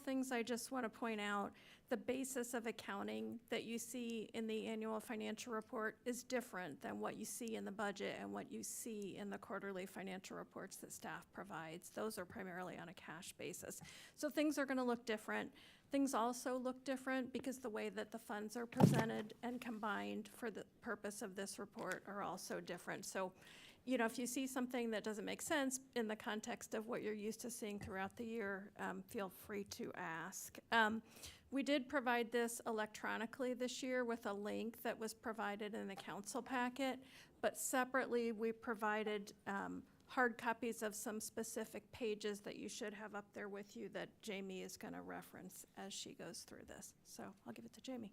things I just want to point out. The basis of accounting that you see in the annual financial report is different than what you see in the budget and what you see in the quarterly financial reports that staff provides. Those are primarily on a cash basis. So things are going to look different. Things also look different because the way that the funds are presented and combined for the purpose of this report are also different. So, you know, if you see something that doesn't make sense in the context of what you're used to seeing throughout the year, feel free to ask. We did provide this electronically this year with a link that was provided in the council packet, but separately we provided hard copies of some specific pages that you should have up there with you that Jamie is going to reference as she goes through this. So I'll give it to Jamie.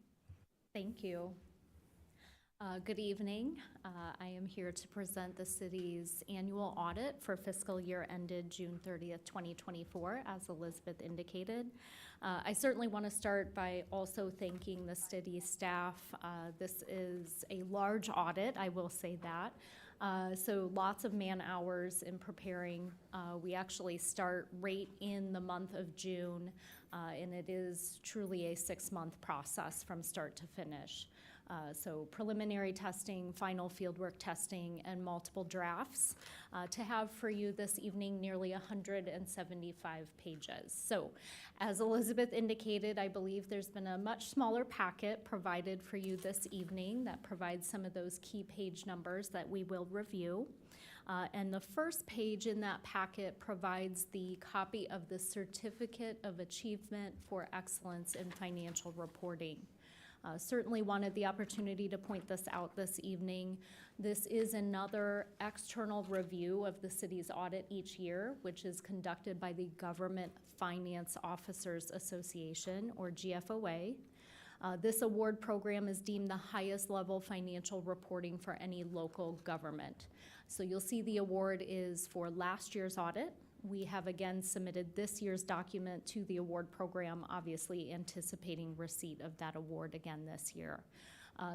Thank you. Good evening. I am here to present the city's annual audit for fiscal year ended June 30th, 2024, as Elizabeth indicated. I certainly want to start by also thanking the city staff. This is a large audit, I will say that. So lots of man hours in preparing. We actually start right in the month of June, and it is truly a 6-month process from start to finish. So preliminary testing, final fieldwork testing, and multiple drafts to have for you this evening, nearly 175 pages. So as Elizabeth indicated, I believe there's been a much smaller packet provided for you this evening that provides some of those key page numbers that we will review. And the first page in that packet provides the copy of the Certificate of Achievement for Excellence in Financial Reporting. Certainly wanted the opportunity to point this out this evening. This is another external review of the city's audit each year, which is conducted by the Government Finance Officers Association, or GFOA. This award program is deemed the highest level financial reporting for any local government. So you'll see the award is for last year's audit. We have again submitted this year's document to the award program, obviously anticipating receipt of that award again this year.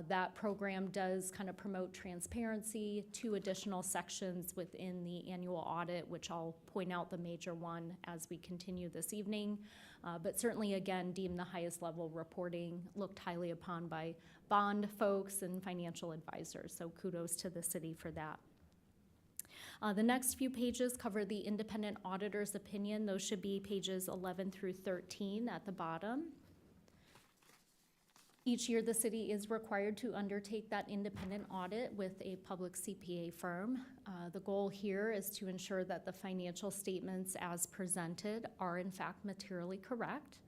That program does kind of promote transparency, 2 additional sections within the annual audit, which I'll point out the major one as we continue this evening. But certainly, again, deemed the highest level reporting, looked highly upon by bond folks and financial advisors. So kudos to the city for that. The next few pages cover the independent auditor's opinion. Those should be pages 11 through 13 at the bottom. Each year, the city is required to undertake that independent audit with a public CPA firm. The goal here is to ensure that the financial statements as presented are in fact materially correct.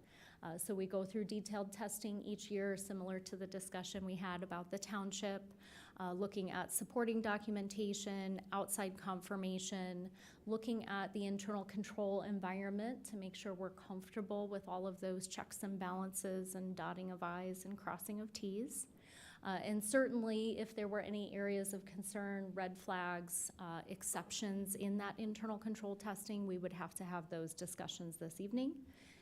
So we go through detailed testing each year, similar to the discussion we had about the township. looking at supporting documentation, outside confirmation, looking at the internal control environment to make sure we're comfortable with all of those checks and balances and dotting of I's and crossing of T's. And certainly, if there were any areas of concern, red flags, exceptions in that internal control testing, we would have to have those discussions this evening.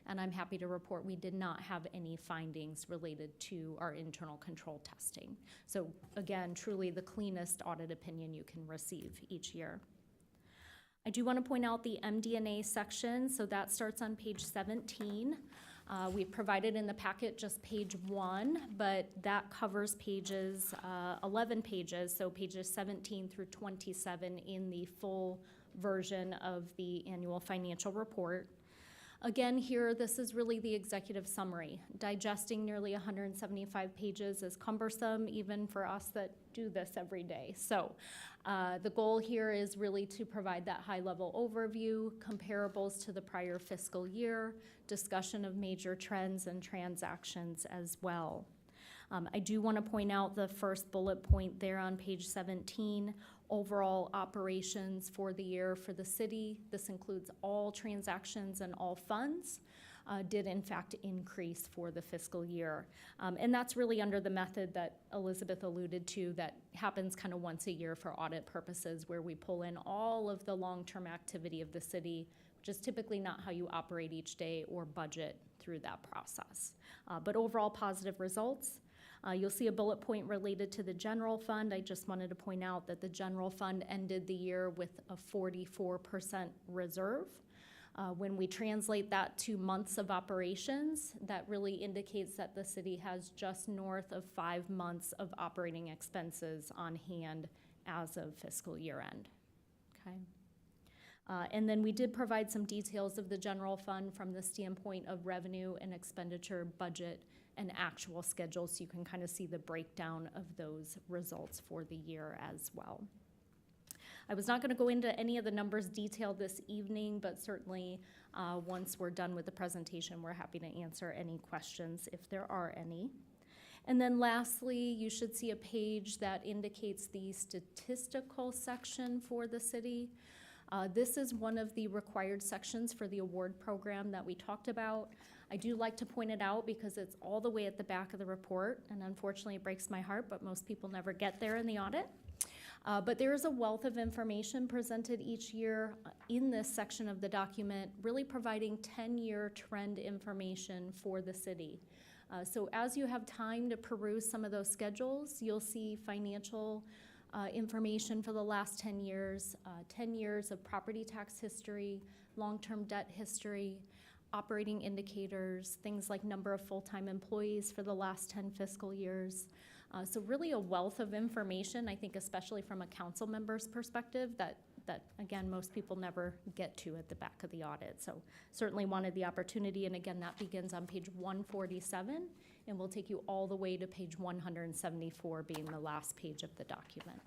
And I'm happy to report we did not have any findings related to our internal control testing. So again, truly the cleanest audit opinion you can receive each year. I do want to point out the MD&A section, so that starts on page 17. We provided in the packet just page 1, but that covers pages, 11 pages, so pages 17 through 27 in the full version of the annual financial report. Again, here, this is really the executive summary. Digesting nearly 175 pages is cumbersome, even for us that do this every day. So the goal here is really to provide that high-level overview, comparables to the prior fiscal year, discussion of major trends and transactions as well. I do want to point out the first bullet point there on page 17, overall operations for the year for the city. This includes all transactions and all funds, did in fact increase for the fiscal year. And that's really under the method that Elizabeth alluded to that happens kind of once a year for audit purposes, where we pull in all of the long-term activity of the city, which is typically not how you operate each day or budget through that process. But overall positive results. You'll see a bullet point related to the general fund. I just wanted to point out that the general fund ended the year with a 44% reserve. When we translate that to months of operations, that really indicates that the city has just north of 5 months of operating expenses on hand as of fiscal year end. Okay. And then we did provide some details of the general fund from the standpoint of revenue and expenditure budget and actual schedule, so you can kind of see the breakdown of those results for the year as well. I was not going to go into any of the numbers detailed this evening, but certainly once we're done with the presentation, we're happy to answer any questions if there are any. And then lastly, you should see a page that indicates the statistical section for the city. This is one of the required sections for the award program that we talked about. I do like to point it out because it's all the way at the back of the report, and unfortunately it breaks my heart, but most people never get there in the audit. But there is a wealth of information presented each year in this section of the document, really providing 10-year trend information for the city. So as you have time to peruse some of those schedules, you'll see financial information for the last 10 years, 10 years of property tax history, long-term debt history, operating indicators, things like number of full-time employees for the last 10 fiscal years. So really a wealth of information, I think especially from a council member's perspective, that again, most people never get to at the back of the audit. So certainly wanted the opportunity, and again, that begins on page 147, and will take you all the way to page 174, being the last page of the document.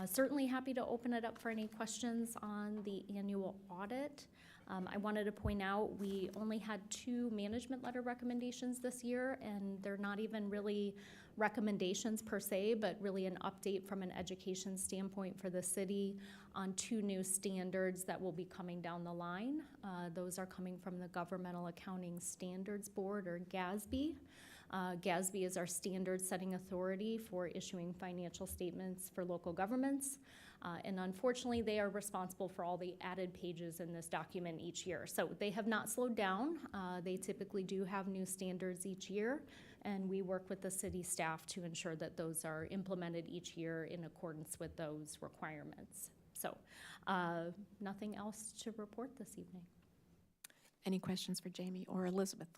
Certainly happy to open it up for any questions on the annual audit. I wanted to point out we only had 2 management letter recommendations this year, and they're not even really recommendations per se, but really an update from an education standpoint for the city on 2 new standards that will be coming down the line. Those are coming from the Governmental Accounting Standards Board, or GASB. GASB is our standard-setting authority for issuing financial statements for local governments. And unfortunately, they are responsible for all the added pages in this document each year. So they have not slowed down. They typically do have new standards each year, and we work with the city staff to ensure that those are implemented each year in accordance with those requirements. So nothing else to report this evening. Any questions for Jamie or Elizabeth?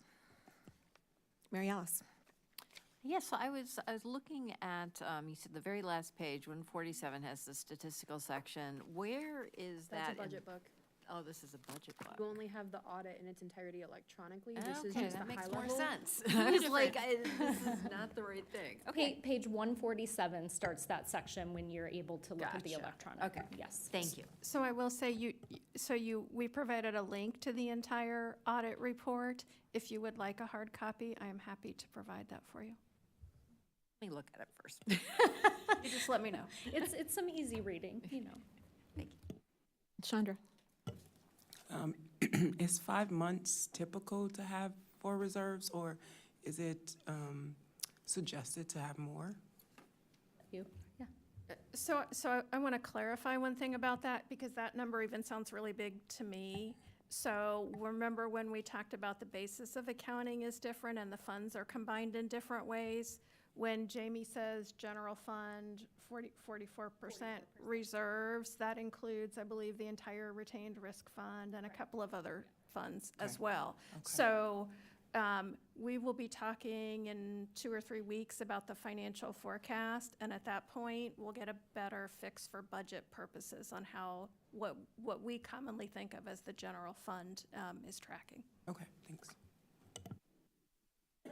Mary Alice. Yes, so I was looking at, you said the very last page, 147 has the statistical section. Where is that? That's a budget book. Oh, this is a budget book. You only have the audit in its entirety electronically. This is Okay, just that the high makes more level. sense. I was like, this is not the right thing. Okay, Page 147 starts that section when you're able to look at the Gotcha. electronic. Okay. Yes. Thank you. So I will say we provided a link to the entire audit report. If you would like a hard copy, I am happy to provide that for you. Let me look at it first. You just let me know. It's some easy reading, you know. Chandra? Is 5 months typical to have for reserves, or is it suggested to have more? You, yeah. So I want to clarify one thing about that, because that number even sounds really big to me. So remember when we talked about the basis of accounting is different and the funds are combined in different ways? When Jamie says general fund, 44% reserves, that includes, I believe, the entire retained risk fund and a couple of other funds as well. Okay. So we will be talking in 2 or 3 weeks about the financial forecast, and at that point, we'll get a better fix for budget purposes on how, what we commonly think of as the general fund is tracking. Okay, thanks.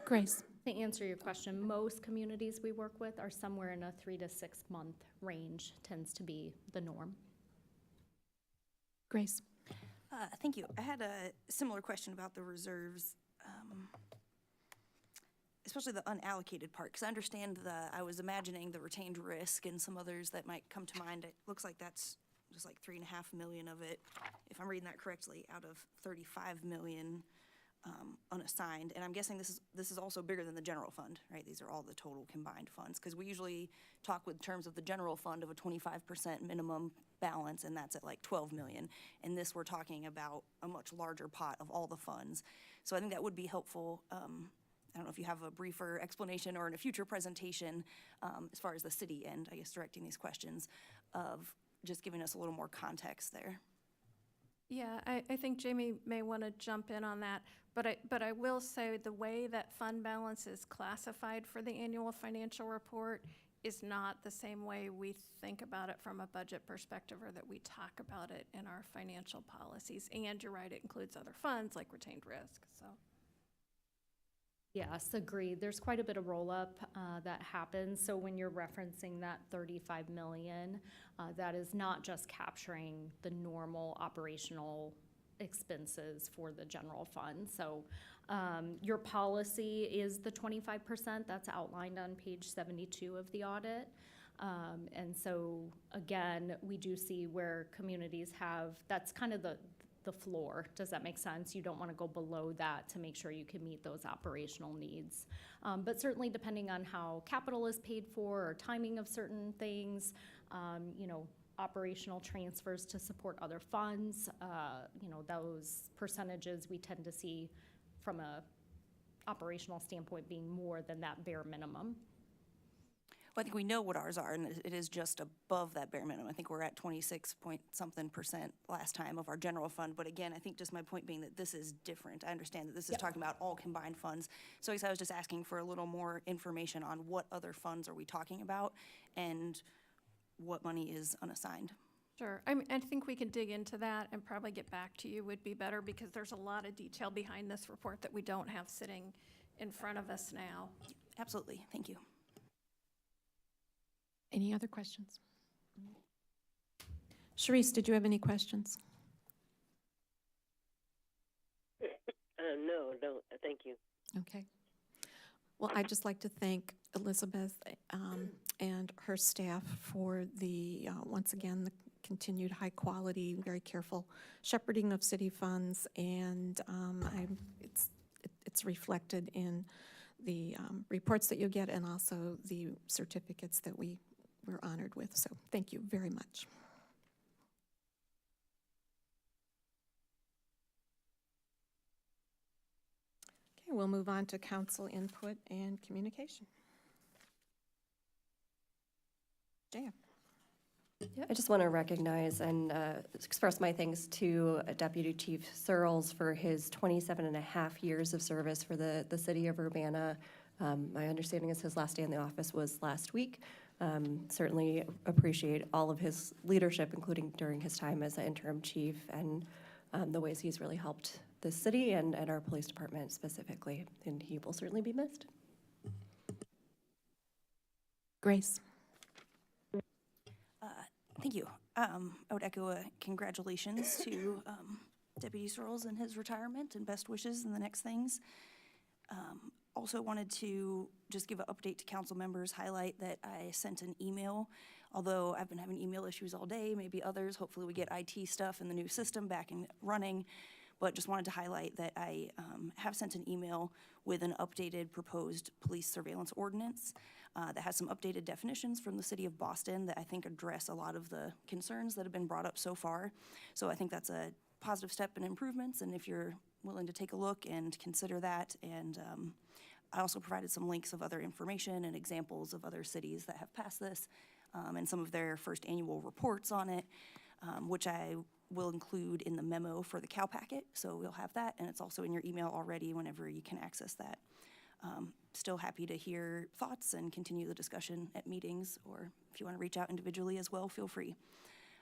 Grace? To answer your question, most communities we work with are somewhere in a 3 to 6 month range, tends to be the norm. Grace? Thank you. I had a similar question about the reserves, especially the unallocated part, because I understand I was imagining the retained risk and some others that might come to mind. It looks like that's just like 3.5 million of it, if I'm reading that correctly, out of 35 million unassigned. And I'm guessing this is also bigger than the general fund, right? These are all the total combined funds, because we usually talk with terms of the general fund of a 25% minimum balance, and that's at like 12 million. And this, we're talking about a much larger pot of all the funds. So I think that would be helpful. I don't know if you have a briefer explanation or in a future presentation, as far as the city end, I guess, directing these questions, of just giving us a little more context there. Yeah, I think Jamie may want to jump in on that, but I will say the way that fund balance is classified for the annual financial report is not the same way we think about it from a budget perspective, or that we talk about it in our financial policies. And you're right, it includes other funds like retained risk, so. Yes, agreed. There's quite a bit of roll-up that happens. So when you're referencing that 35 million, that is not just capturing the normal operational expenses for the general fund. So your policy is the 25%. That's outlined on page 72 of the audit. And so, again, we do see where communities have, that's kind of the floor. Does that make sense? You don't want to go below that to make sure you can meet those operational needs. But certainly depending on how capital is paid for or timing of certain things, you know, operational transfers to support other funds, you know, those percentages we tend to see from a operational standpoint being more than that bare minimum. Well, I think we know what ours are, and it is just above that bare minimum. I think we're at 26-point-something% last time of our general fund. But again, I think just my point being that this is different. I understand that this is talking about all combined funds. So I guess I was just asking for a little more information on what other funds are we talking about and what money is unassigned. Sure. I think we can dig into that and probably get back to you would be better, because there's a lot of detail behind this report that we don't have sitting in front of us now. Absolutely. Thank you. Any other questions? Sharice, did you have any questions? No, thank you. Okay. Well, I'd just like to thank Elizabeth and her staff for the, once again, the continued high quality, very careful shepherding of city funds, and it's reflected in the reports that you get, and also the certificates that we're honored with. So thank you very much. Okay, we'll move on to council input and communication. Jaya. I just want to recognize and express my thanks to Deputy Chief Searles for his 27.5 years of service for the city of Urbana. My understanding is his last day in the office was last week. Certainly appreciate all of his leadership, including during his time as the interim chief, and the ways he's really helped the city and our police department specifically, and he will certainly be missed. Grace. Thank you. I would echo a congratulations to Deputy Searles in his retirement, and best wishes in the next things. Also wanted to just give an update to council members, highlight that I sent an email, although I've been having email issues all day, maybe others. Hopefully we get IT stuff in the new system back and running. But just wanted to highlight that I have sent an email with an updated proposed police surveillance ordinance that has some updated definitions from the city of Boston that I think address a lot of the concerns that have been brought up so far. So I think that's a positive step in improvements, and if you're willing to take a look and consider that. And I also provided some links of other information and examples of other cities that have passed this and some of their first annual reports on it, which I will include in the memo for the Cal packet. So we'll have that, and it's also in your email already whenever you can access that. Still happy to hear thoughts and continue the discussion at meetings, or if you want to reach out individually as well, feel free.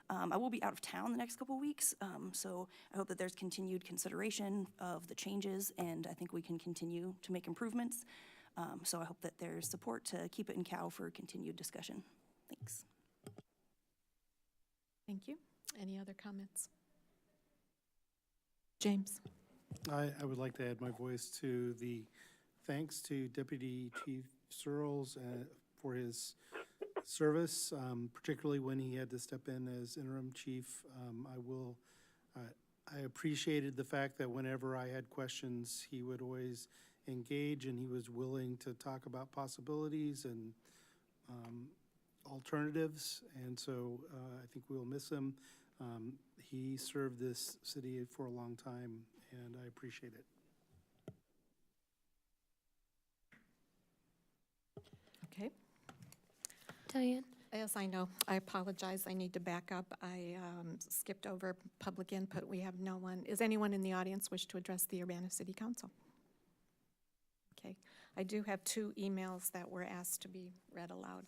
I will be out of town the next couple weeks, so I hope that there's continued consideration of the changes, and I think we can continue to make improvements. So I hope that there's support to keep it in Cal for continued discussion. Thanks. Thank you. Any other comments? James? I would like to add my voice to the thanks to Deputy Chief Searles for his service, particularly when he had to step in as interim chief. I appreciated the fact that whenever I had questions, he would always engage, and he was willing to talk about possibilities and alternatives, and so I think we'll miss him. He served this city for a long time, and I appreciate it. Okay. Diane? Yes, I know. I apologize. I need to back up. I skipped over public input. We have no one. Is anyone in the audience wish to address the Urbana City Council? Okay. I do have 2 emails that were asked to be read aloud.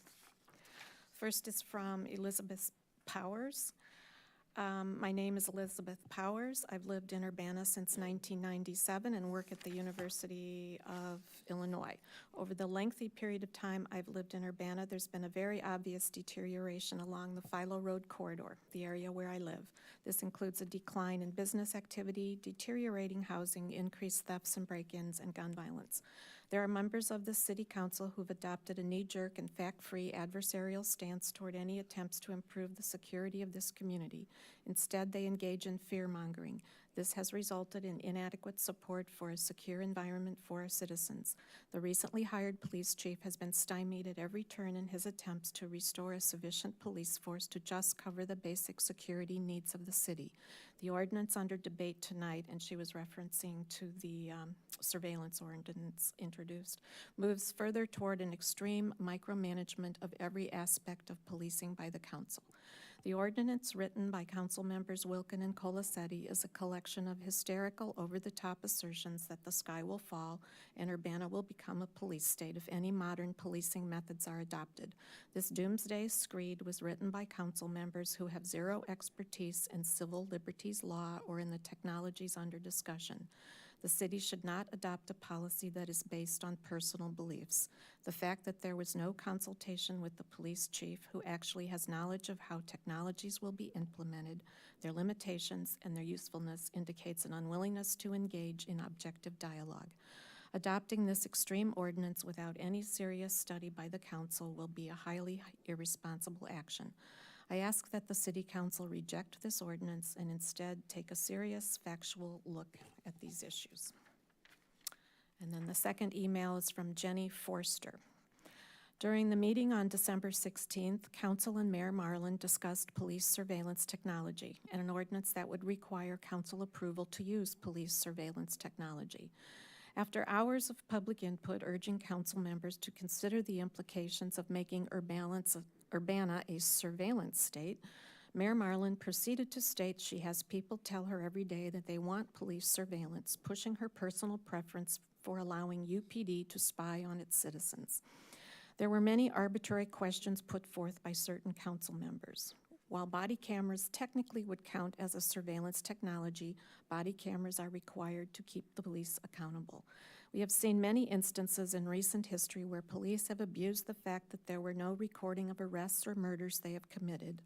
First is from Elizabeth Powers. My name is Elizabeth Powers. I've lived in Urbana since 1997 and work at the University of Illinois. Over the lengthy period of time I've lived in Urbana, there's been a very obvious deterioration along the Philo Road corridor, the area where I live. This includes a decline in business activity, deteriorating housing, increased thefts and break-ins, and gun violence. There are members of the City Council who've adopted a knee-jerk and fact-free adversarial stance toward any attempts to improve the security of this community. Instead, they engage in fear-mongering. This has resulted in inadequate support for a secure environment for our citizens. The recently hired police chief has been stymied at every turn in his attempts to restore a sufficient police force to just cover the basic security needs of the city. The ordinance under debate tonight, and she was referencing to the surveillance ordinance introduced, moves further toward an extreme micromanagement of every aspect of policing by the council. The ordinance written by council members Wilkin and Colasetti is a collection of hysterical, over-the-top assertions that the sky will fall and Urbana will become a police state if any modern policing methods are adopted. This doomsday screed was written by council members who have zero expertise in civil liberties law or in the technologies under discussion. The city should not adopt a policy that is based on personal beliefs. The fact that there was no consultation with the police chief, who actually has knowledge of how technologies will be implemented, their limitations, and their usefulness, indicates an unwillingness to engage in objective dialogue. Adopting this extreme ordinance without any serious study by the council will be a highly irresponsible action. I ask that the City Council reject this ordinance and instead take a serious, factual look at these issues. And then the second email is from Jenny Forster. During the meeting on December 16th, Council and Mayor Marlin discussed police surveillance technology and an ordinance that would require council approval to use police surveillance technology. After hours of public input urging council members to consider the implications of making Urbana a surveillance state, Mayor Marlin proceeded to state she has people tell her every day that they want police surveillance, pushing her personal preference for allowing UPD to spy on its citizens. There were many arbitrary questions put forth by certain council members. While body cameras technically would count as a surveillance technology, body cameras are required to keep the police accountable. We have seen many instances in recent history where police have abused the fact that there were no recording of arrests or murders they have committed,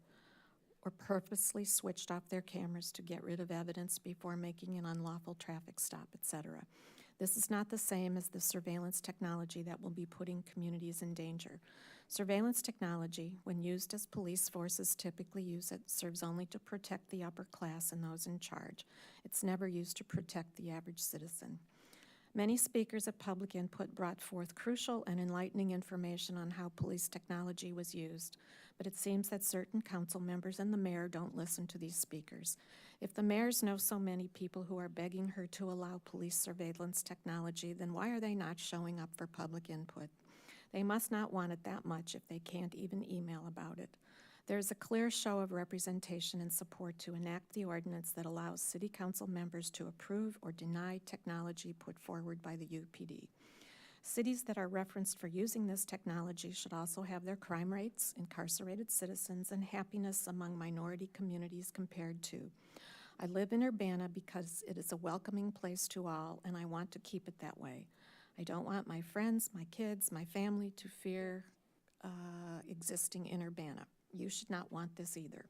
or purposely switched off their cameras to get rid of evidence before making an unlawful traffic stop, etc. This is not the same as the surveillance technology that will be putting communities in danger. Surveillance technology, when used as police forces typically use it, serves only to protect the upper class and those in charge. It's never used to protect the average citizen. Many speakers at public input brought forth crucial and enlightening information on how police technology was used, but it seems that certain council members and the mayor don't listen to these speakers. If the mayors know so many people who are begging her to allow police surveillance technology, then why are they not showing up for public input? They must not want it that much if they can't even email about it. There is a clear show of representation and support to enact the ordinance that allows city council members to approve or deny technology put forward by the UPD. Cities that are referenced for using this technology should also have their crime rates, incarcerated citizens, and happiness among minority communities compared to. I live in Urbana because it is a welcoming place to all, and I want to keep it that way. I don't want my friends, my kids, my family to fear existing in Urbana. You should not want this either.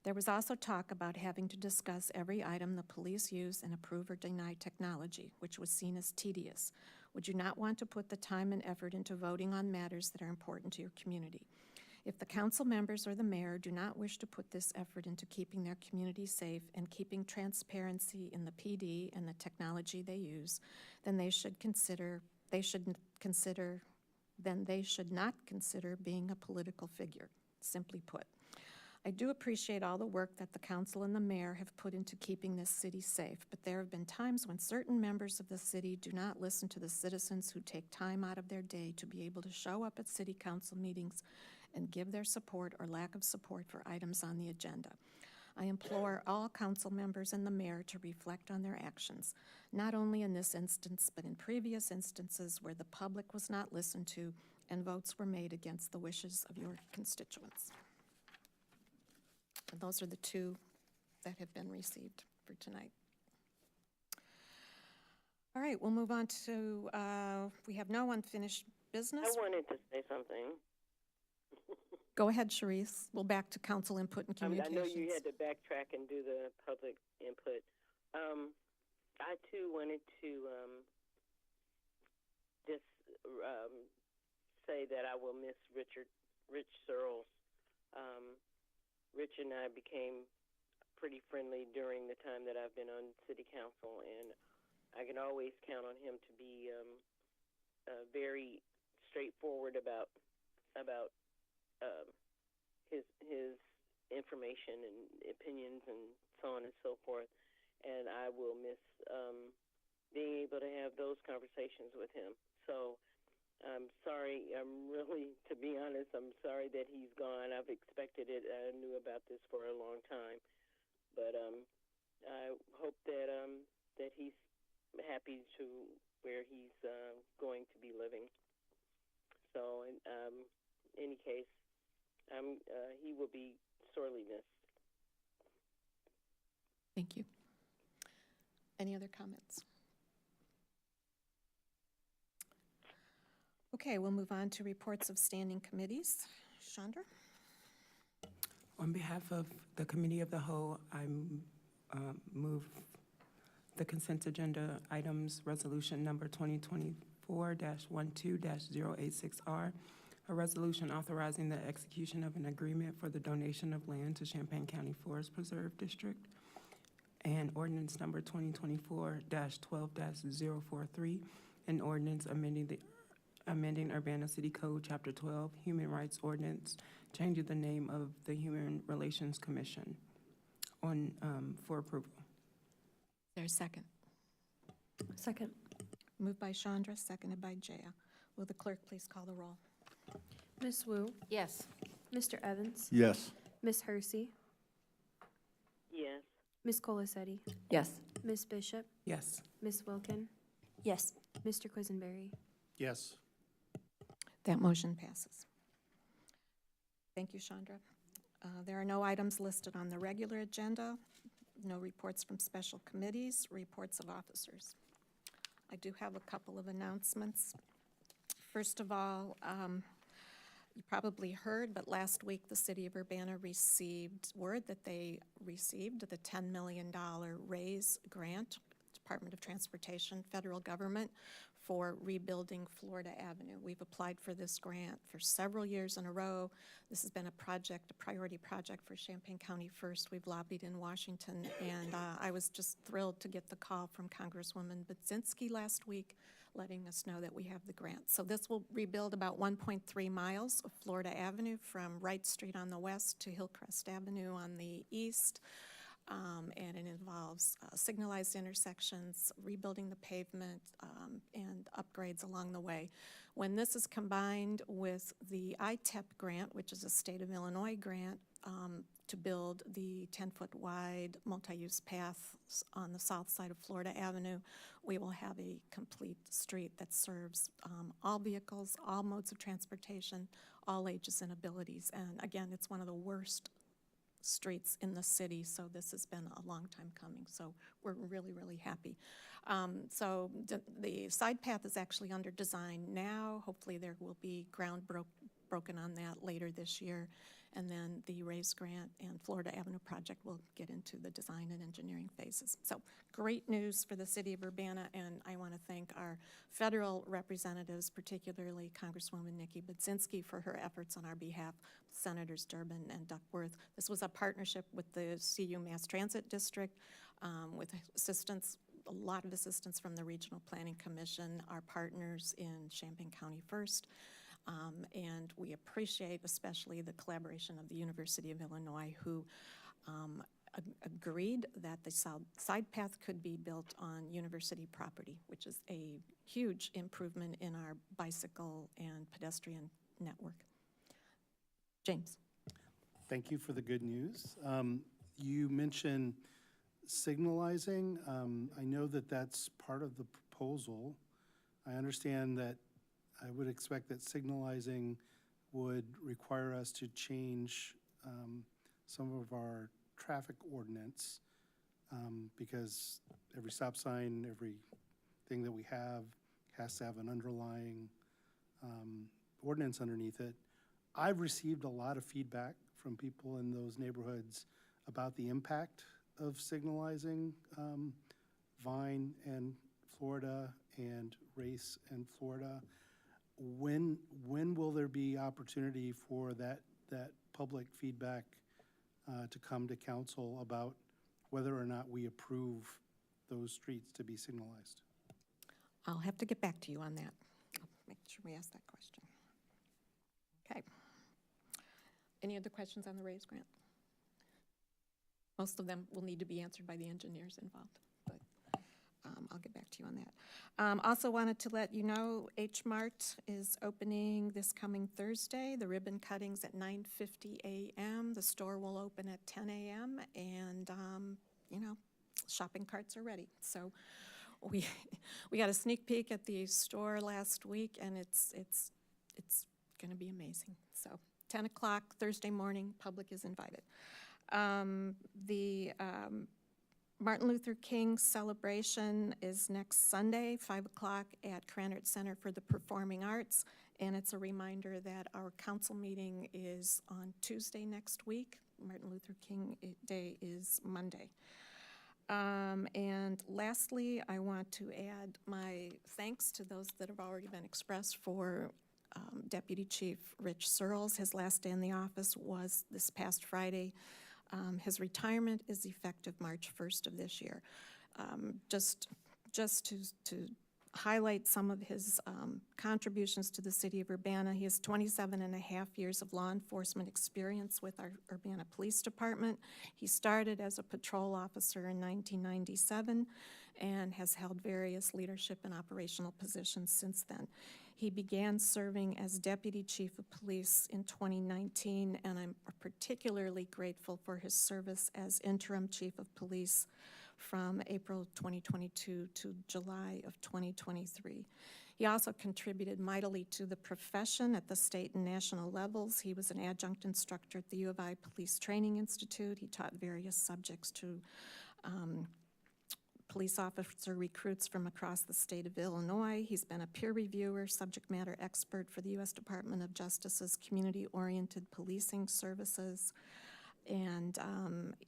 There was also talk about having to discuss every item the police use and approve or deny technology, which was seen as tedious. Would you not want to put the time and effort into voting on matters that are important to your community? If the council members or the mayor do not wish to put this effort into keeping their community safe and keeping transparency in the PD and the technology they use, then they should not consider being a political figure, simply put. I do appreciate all the work that the council and the mayor have put into keeping this city safe, but there have been times when certain members of the city do not listen to the citizens who take time out of their day to be able to show up at city council meetings and give their support or lack of support for items on the agenda. I implore all council members and the mayor to reflect on their actions, not only in this instance, but in previous instances where the public was not listened to and votes were made against the wishes of your constituents. And those are the two that have been received for tonight. All right, we'll move on to, we have no unfinished business. I wanted to say something. Go ahead, Sharice. We'll back to council input and I communications. know you had to backtrack and do the public input. I too wanted to just say that I will miss Rich Searles. Rich and I became pretty friendly during the time that I've been on city council, and I can always count on him to be very straightforward about his information and opinions and so on and so forth. And I will miss being able to have those conversations with him. So I'm sorry. To be honest, I'm sorry that he's gone. I've expected it. I knew about this for a long time. But I hope that that he's happy to where he's going to be living. So in any case, he will be sorely missed. Thank you. Any other comments? Okay, we'll move on to reports of standing committees. Chandra? On behalf of the Committee of the Whole, I move the consent agenda items, resolution number 2024-12-086R, a resolution authorizing the execution of an agreement for the donation of land to Champaign County Forest Preserve District, and ordinance number 2024-12-043, an ordinance amending Urbana City Code, Chapter 12, Human Rights Ordinance, changing the name of the Human Relations Commission for approval. Is there a second? Second. Moved by Chandra, seconded by Jaya. Will the clerk please call the roll? Ms. Wu, Yes. Mr. Evans, Yes. Ms. Hersey, Yes. Ms. Colasetti, Yes. Ms. Bishop, Yes. Ms. Wilkin, Yes. Mr. Quisenberry. Yes. That motion passes. Thank you, Chandra. There are no items listed on the regular agenda, no reports from special committees, reports of officers. I do have a couple of announcements. First of all, you probably heard, but last week the city of Urbana received word that they received the $10 million RAISE grant to Department of Transportation, federal government, for rebuilding Florida Avenue. We've applied for this grant for several years in a row. This has been a project, a priority project for Champaign County First. We've lobbied in Washington, and I was just thrilled to get the call from Congresswoman Budzinski last week, letting us know that we have the grant. So this will rebuild about 1.3 miles of Florida Avenue from Wright Street on the west to Hillcrest Avenue on the east. And it involves signalized intersections, rebuilding the pavement, and upgrades along the way. When this is combined with the ITEP grant, which is a state of Illinois grant, to build the 10-foot wide multi-use path on the south side of Florida Avenue, we will have a complete street that serves all vehicles, all modes of transportation, all ages and abilities. And again, it's one of the worst streets in the city, so this has been a long time coming. So we're really, really happy. So the side path is actually under design now. Hopefully there will be ground broken on that later this year. And then the RAISE grant and Florida Avenue project will get into the design and engineering phases. So great news for the city of Urbana, and I want to thank our federal representatives, particularly Congresswoman Nikki Budzinski, for her efforts on our behalf, Senators Durbin and Duckworth. This was a partnership with the CU Mass Transit District, with assistance, a lot of assistance from the Regional Planning Commission, our partners in Champaign County First. And we appreciate especially the collaboration of the University of Illinois, who agreed that the side path could be built on university property, which is a huge improvement in our bicycle and pedestrian network. James. Thank you for the good news. You mentioned signalizing. I know that that's part of the proposal. I understand that I would expect that signalizing would require us to change some of our traffic ordinance because every stop sign, everything that we have has to have an underlying ordinance underneath it. I've received a lot of feedback from people in those neighborhoods about the impact of signalizing Vine and Florida and Race and Florida. When will there be opportunity for that public feedback to come to council about whether or not we approve those streets to be signalized? I'll have to get back to you on that. I'll make sure we ask that question. Okay. Any other questions on the RAISE grant? Most of them will need to be answered by the engineers involved, but I'll get back to you on that. Also wanted to let you know H-Mart is opening this coming Thursday. The ribbon cutting's at 9:50 a.m. The store will open at 10 a.m. and you know, shopping carts are ready. So we got a sneak peek at the store last week, and it's going to be amazing. So 10 o'clock Thursday morning, public is invited. The Martin Luther King celebration is next Sunday, 5 o'clock at Cranard Center for the Performing Arts. And it's a reminder that our council meeting is on Tuesday next week. Martin Luther King Day is Monday. And lastly, I want to add my thanks to those that have already been expressed for Deputy Chief Rich Searles. His last day in the office was this past Friday. His retirement is effective March 1st of this year. Just to highlight some of his contributions to the city of Urbana, he has 27 and a half years of law enforcement experience with our Urbana Police Department. He started as a patrol officer in 1997 and has held various leadership and operational positions since then. He began serving as Deputy Chief of Police in 2019, and I'm particularly grateful for his service as Interim Chief of Police from April 2022 to July of 2023. He also contributed mightily to the profession at the state and national levels. He was an adjunct instructor at the U of I Police Training Institute. He taught various subjects to police officer recruits from across the state of Illinois. He's been a peer reviewer, subject matter expert for the U.S. Department of Justice's Community-Oriented Policing Services.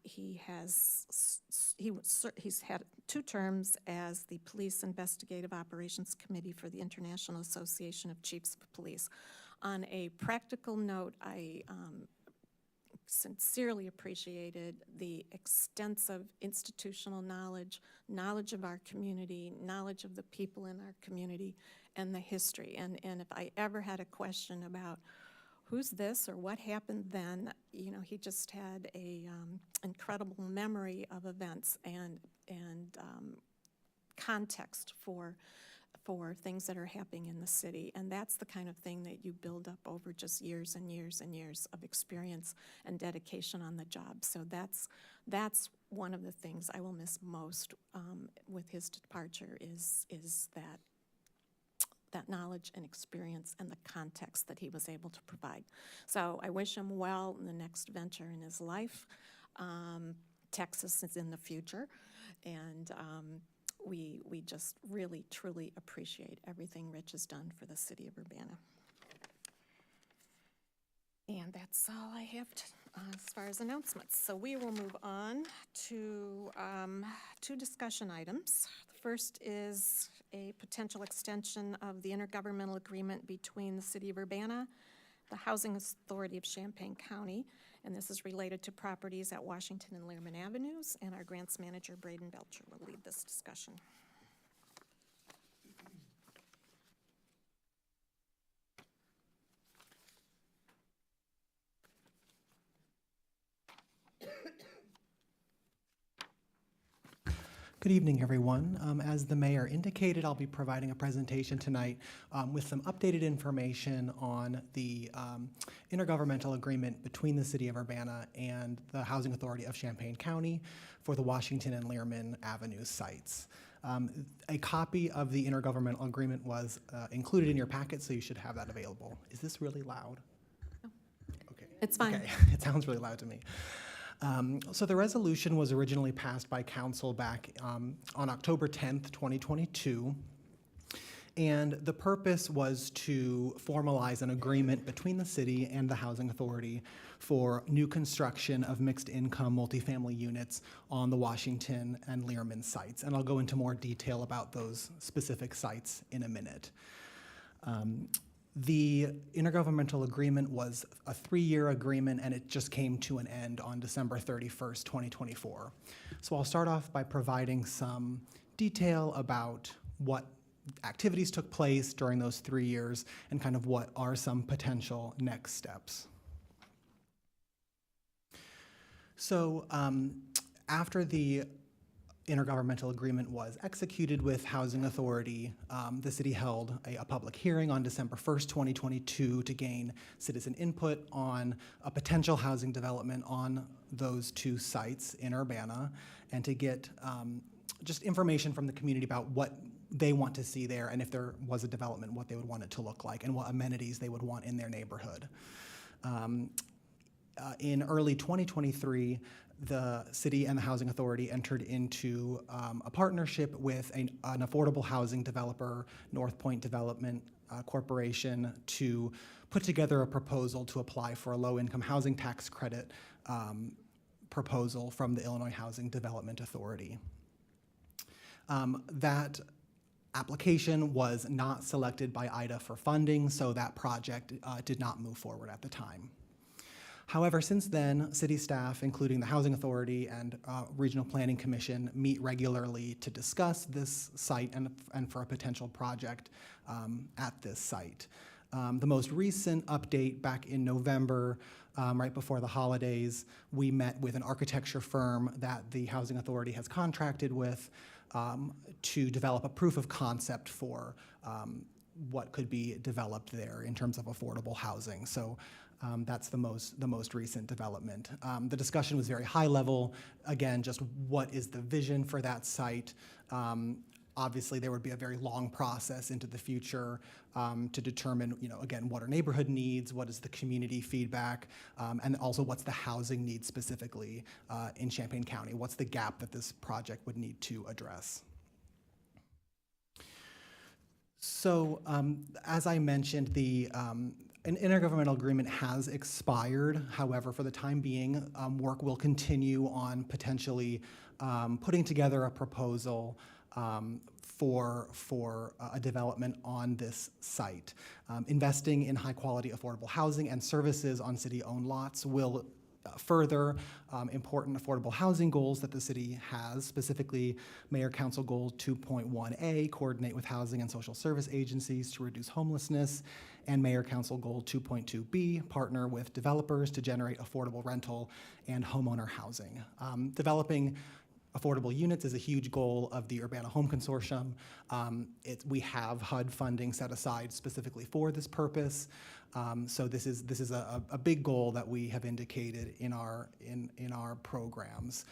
he has, he's had 2 terms as the Police Investigative Operations Committee for the International Association of Chiefs of Police. On a practical note, I sincerely appreciated the extensive institutional knowledge of our community, knowledge of the people in our community, and the history. And if I ever had a question about who's this or what happened then, you know, he just had a incredible memory of events and context for things that are happening in the city. And that's the kind of thing that you build up over just years and years and years of experience and dedication on the job. So that's one of the things I will miss most with his departure is that knowledge and experience and the context that he was able to provide. So I wish him well in the next venture in his life. Texas is in the future, and we just really, truly appreciate everything Rich has done for the city of Urbana. And that's all I have as far as announcements. So we will move on to 2 discussion items. The first is a potential extension of the intergovernmental agreement between the city of Urbana, the Housing Authority of Champaign County, and this is related to properties at Washington and Learman Avenues, and our grants manager, Braden Belcher, will lead this discussion. Good evening, everyone. As the mayor indicated, I'll be providing a presentation tonight with some updated information on the intergovernmental agreement between the city of Urbana and the Housing Authority of Champaign County for the Washington and Learman Avenue sites. A copy of the intergovernmental agreement was included in your packet, so you should have that available. Is this really loud? No. Okay. It's fine. Okay. It sounds really loud to me. So the resolution was originally passed by council back on October 10th, 2022. And the purpose was to formalize an agreement between the city and the Housing Authority for new construction of mixed-income multifamily units on the Washington and Learman sites. And I'll go into more detail about those specific sites in a minute. The intergovernmental agreement was a 3-year agreement, and it just came to an end on December 31st, 2024. So I'll start off by providing some detail about what activities took place during those 3 years and kind of what are some potential next steps. So after the intergovernmental agreement was executed with Housing Authority, the city held a public hearing on December 1st, 2022 to gain citizen input on a potential housing development on those 2 sites in Urbana and to get just information from the community about what they want to see there and if there was a development, what they would want it to look like and what amenities they would want in their neighborhood. In early 2023, the city and the Housing Authority entered into a partnership with an affordable housing developer, North Point Development Corporation, to put together a proposal to apply for a low-income housing tax credit proposal from the Illinois Housing Development Authority. That application was not selected by IDA for funding, so that project did not move forward at the time. However, since then, city staff, including the Housing Authority and Regional Planning Commission, meet regularly to discuss this site and for a potential project at this site. The most recent update back in November, right before the holidays, we met with an architecture firm that the Housing Authority has contracted with to develop a proof of concept for what could be developed there in terms of affordable housing. So that's the most recent development. The discussion was very high level. Again, just what is the vision for that site? Obviously, there would be a very long process into the future to determine, again, what are neighborhood needs, what is the community feedback, and also what's the housing needs specifically in Champaign County? What's the gap that this project would need to address? So, as I mentioned, the an intergovernmental agreement has expired. However, for the time being, work will continue on potentially putting together a proposal for a development on this site. Investing in high-quality affordable housing and services on city-owned lots will further important affordable housing goals that the city has, specifically Mayor Council Goal 2.1A, coordinate with housing and social service agencies to reduce homelessness, and Mayor Council Goal 2.2B, partner with developers to generate affordable rental and homeowner housing. Developing affordable units is a huge goal of the Urbana Home Consortium. We have HUD funding set aside specifically for this purpose. So this is a big goal that we have indicated in our programs.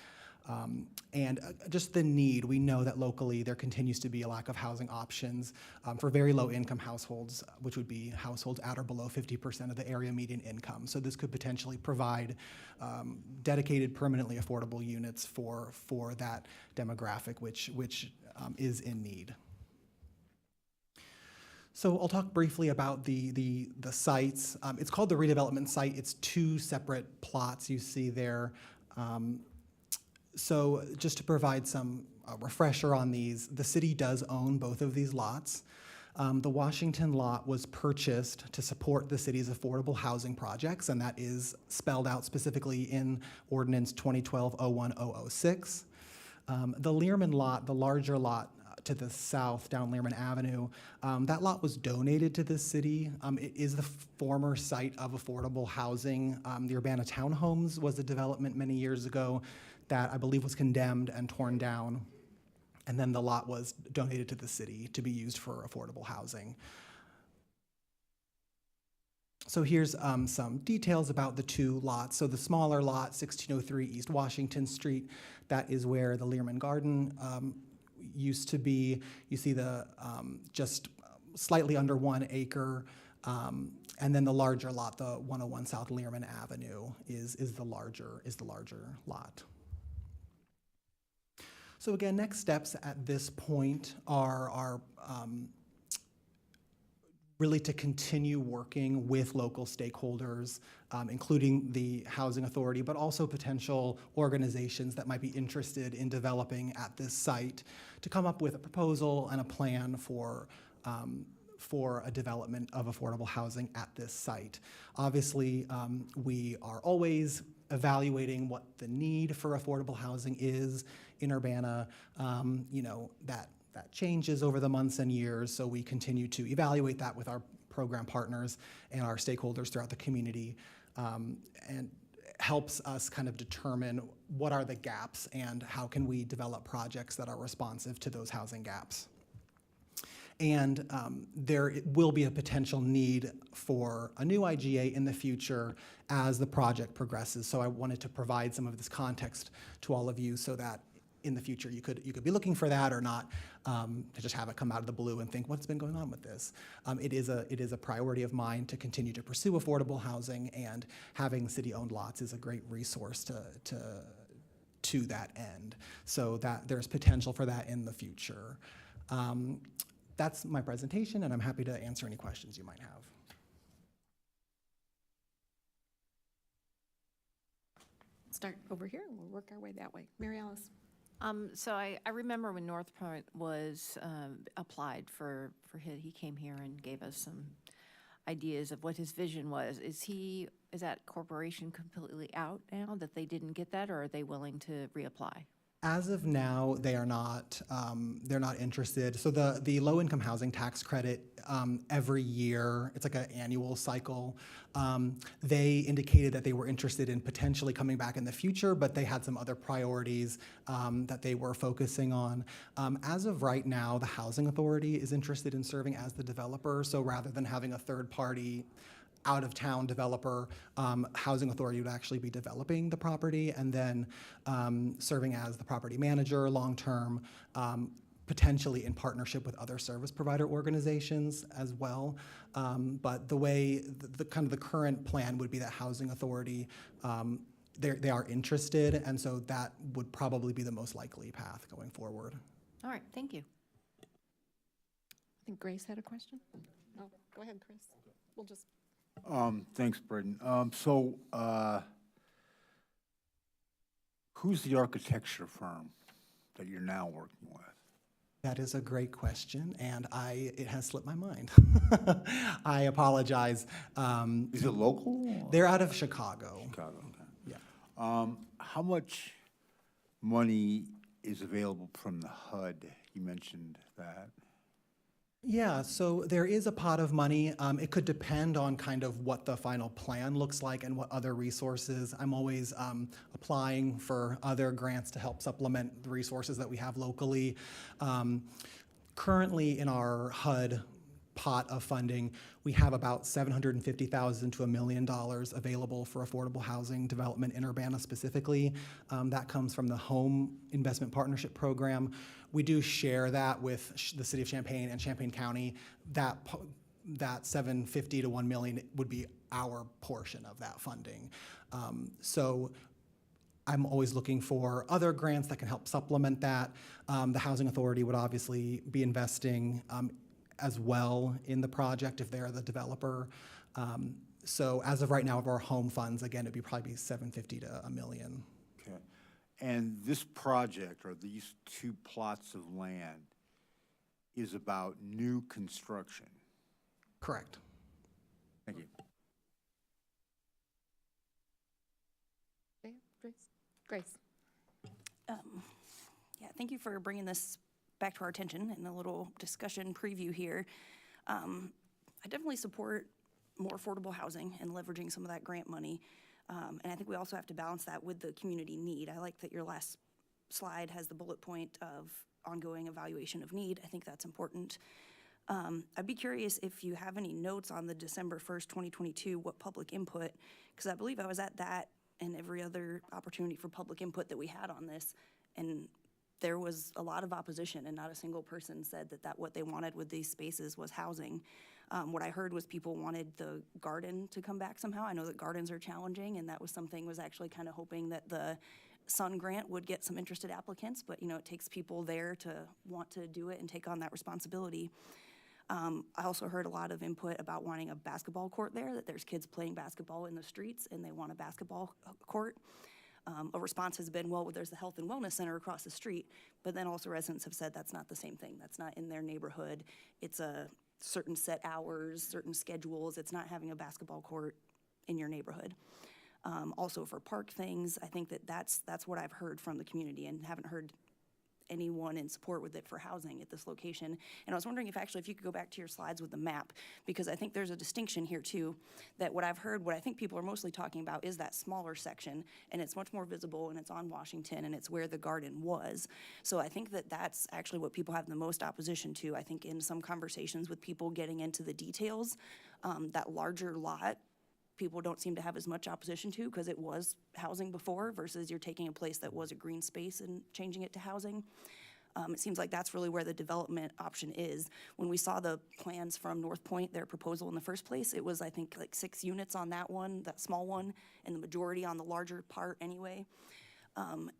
And just the need, we know that locally there continues to be a lack of housing options for very low income households, which would be households at or below 50% of the area median income. So this could potentially provide dedicated permanently affordable units for that demographic, which is in need. So I'll talk briefly about the sites. It's called the redevelopment site. It's two separate plots you see there. So just to provide some refresher on these, the city does own both of these lots. The Washington lot was purchased to support the city's affordable housing projects, and that is spelled out specifically in Ordinance 2012-01006. The Learman lot, the larger lot to the south down Learman Avenue, that lot was donated to the city. It is the former site of affordable housing. The Urbana Townhomes was a development many years ago that I believe was condemned and torn down. And then the lot was donated to the city to be used for affordable housing. So here's some details about the two lots. So the smaller lot, 1603 East Washington Street, that is where the Learman Garden used to be. You see the just slightly under 1 acre. And then the larger lot, the 101 South Learman Avenue, is the larger lot. So again, next steps at this point are really to continue working with local stakeholders, including the Housing Authority, but also potential organizations that might be interested in developing at this site to come up with a proposal and a plan for a development of affordable housing at this site. Obviously, we are always evaluating what the need for affordable housing is in Urbana. That changes over the months and years, so we continue to evaluate that with our program partners and our stakeholders throughout the community, and helps us kind of determine what are the gaps and how can we develop projects that are responsive to those housing gaps. And there will be a potential need for a new IGA in the future as the project progresses. So I wanted to provide some of this context to all of you so that in the future you could be looking for that or not, to just have it come out of the blue and think, what's been going on with this? It is a priority of mine to continue to pursue affordable housing, and having city-owned lots is a great resource to that end. So that there's potential for that in the future. That's my presentation, and I'm happy to answer any questions you might have. Start over here, and we'll work our way that way. Mary Alice. So I remember when North Point was applied for he came here and gave us some ideas of what his vision was. Is that corporation completely out now that they didn't get that, or are they willing to reapply? As of now, they are not. They're not interested. So the low-income housing tax credit, every year, it's like an annual cycle. They indicated that they were interested in potentially coming back in the future, but they had some other priorities that they were focusing on. As of right now, the Housing Authority is interested in serving as the developer. So rather than having a third party out-of-town developer, Housing Authority would actually be developing the property and then serving as the property manager long-term, potentially in partnership with other service provider organizations as well. But the way, the kind of the current plan would be that Housing Authority, they are interested, and so that would probably be the most likely path going forward. All right, thank you. I think Grace had a question. No, go ahead, Chris. We'll just Thanks, Brendan. Who's the architecture firm that you're now working with? That is a great question, and it has slipped my mind. I apologize. Is it local? They're out of Chicago. Chicago, okay. Yeah. How much money is available from the HUD? You mentioned that. Yeah, so there is a pot of money. It could depend on kind of what the final plan looks like and what other resources. I'm always applying for other grants to help supplement the resources that we have locally. Currently in our HUD pot of funding, we have about $750,000 to $1 million available for affordable housing development in Urbana specifically. That comes from the Home Investment Partnership Program. We do share that with the City of Champaign and Champaign County. That $750,000 to $1 million would be our portion of that funding. So I'm always looking for other grants that can help supplement that. The Housing Authority would obviously be investing as well in the project if they're the developer. So as of right now, of our home funds, again, it'd be probably $750,000 to $1 million. Okay. And this project, or these two plots of land, is about new construction? Correct. Thank you. Grace. Yeah, thank you for bringing this back to our attention and a little discussion preview here. I definitely support more affordable housing and leveraging some of that grant money. And I think we also have to balance that with the community need. I like that your last slide has the bullet point of ongoing evaluation of need. I think that's important. I'd be curious if you have any notes on the December 1st, 2022, what public input, because I believe I was at that and every other opportunity for public input that we had on this, and there was a lot of opposition, and not a single person said that what they wanted with these spaces was housing. What I heard was people wanted the garden to come back somehow. I know that gardens are challenging, and that was something was actually kind of hoping that the Sun Grant would get some interested applicants, but it takes people there to want to do it and take on that responsibility. I also heard a lot of input about wanting a basketball court there, that there's kids playing basketball in the streets and they want a basketball court. A response has been, well, there's the Health and Wellness Center across the street, but then also residents have said that's not the same thing. That's not in their neighborhood. It's a certain set hours, certain schedules. It's not having a basketball court in your neighborhood. Also for park things, I think that's what I've heard from the community, and haven't heard anyone in support with it for housing at this location. And I was wondering if you could go back to your slides with the map, because I think there's a distinction here too, that what I've heard, what I think people are mostly talking about is that smaller section, and it's much more visible, and it's on Washington, and it's where the garden was. So I think that's actually what people have the most opposition to. I think in some conversations with people getting into the details, that larger lot, people don't seem to have as much opposition to, because it was housing before, versus you're taking a place that was a green space and changing it to housing. It seems like that's really where the development option is. When we saw the plans from North Point, their proposal in the first place, it was, I think, like 6 units on that one, that small one, and the majority on the larger part anyway.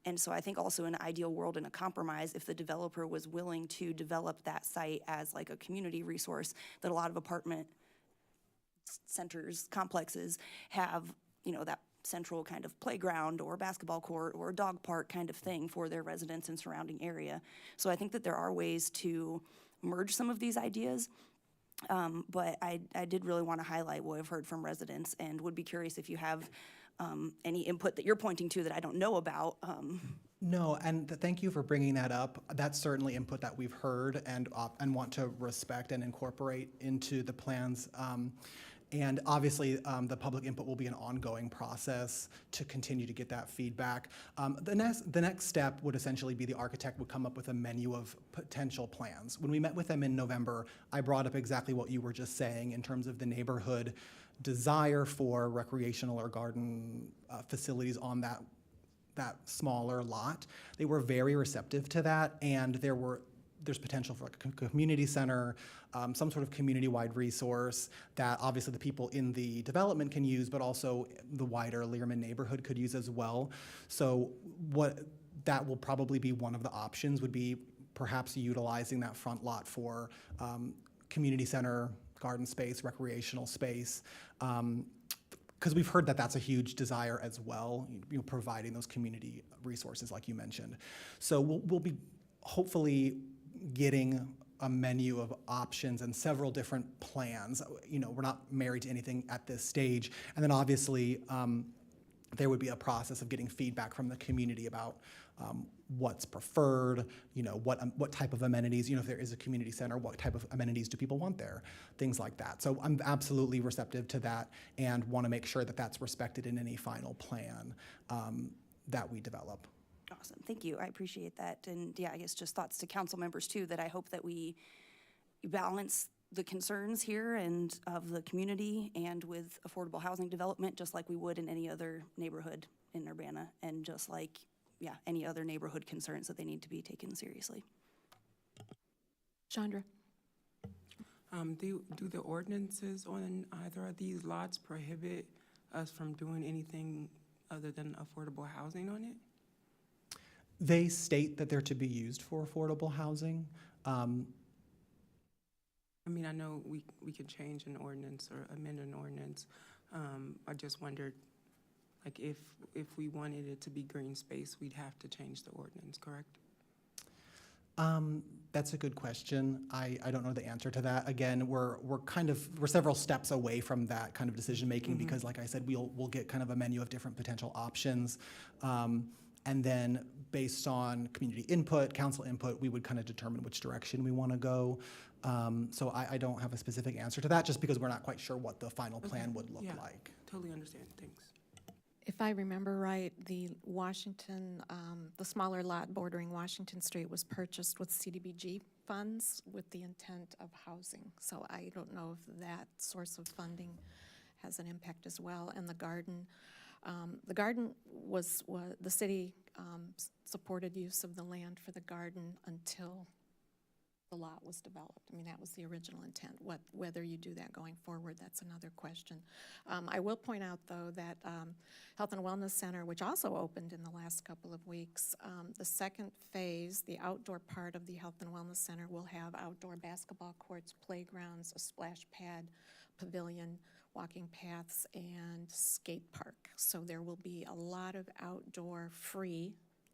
And so I think also in an ideal world and a compromise, if the developer was willing to develop that site as like a community resource, that a lot of apartment centers, complexes have, that central kind of playground or basketball court or dog park kind of thing for their residents and surrounding area. So I think that there are ways to merge some of these ideas. But I did really want to highlight what I've heard from residents, and would be curious if you have any input that you're pointing to that I don't know about. No, and thank you for bringing that up. That's certainly input that we've heard and want to respect and incorporate into the plans. And obviously, the public input will be an ongoing process to continue to get that feedback. The next step would essentially be the architect would come up with a menu of potential plans. When we met with them in November, I brought up exactly what you were just saying in terms of the neighborhood desire for recreational or garden facilities on that smaller lot. They were very receptive to that, and there's potential for like a community center, some sort of community-wide resource that obviously the people in the development can use, but also the wider Learman neighborhood could use as well. So that will probably be one of the options, would be perhaps utilizing that front lot for community center garden space, recreational space. Because we've heard that that's a huge desire as well, providing those community resources like you mentioned. So we'll be hopefully getting a menu of options and several different plans. We're not married to anything at this stage. And then obviously, there would be a process of getting feedback from the community about what's preferred, what type of amenities, if there is a community center, what type of amenities do people want there, things like that. So I'm absolutely receptive to that and want to make sure that that's respected in any final plan that we develop. Awesome, thank you, I appreciate that. And yeah, I guess just thoughts to council members too, that I hope that we balance the concerns here and of the community and with affordable housing development, just like we would in any other neighborhood in Urbana, and just like, any other neighborhood concerns that they need to be taken seriously. Chandra? Do the ordinances on either of these lots prohibit us from doing anything other than affordable housing on it? They state that they're to be used for affordable housing. I mean, I know we could change an ordinance or amend an ordinance. I just wondered, like, if we wanted it to be green space, we'd have to change the ordinance, correct? That's a good question. I don't know the answer to that. Again, we're several steps away from that kind of decision making because, like I said, we'll get kind of a menu of different potential options. And then based on community input, council input, we would kind of determine which direction we want to go. So I don't have a specific answer to that just because we're not quite sure what the final plan would look like. Totally understand, thanks. If I remember right, the the smaller lot bordering Washington Street was purchased with CDBG funds with the intent of housing. So I don't know if that source of funding has an impact as well. And the garden was the city supported use of the land for the garden until the lot was developed. I mean, that was the original intent. Whether you do that going forward, that's another question. I will point out, though, that Health and Wellness Center, which also opened in the last couple of weeks, the second phase, the outdoor part of the Health and Wellness Center, will have outdoor basketball courts, playgrounds, a splash pad, pavilion, walking paths, and skate park. So there will be a lot of outdoor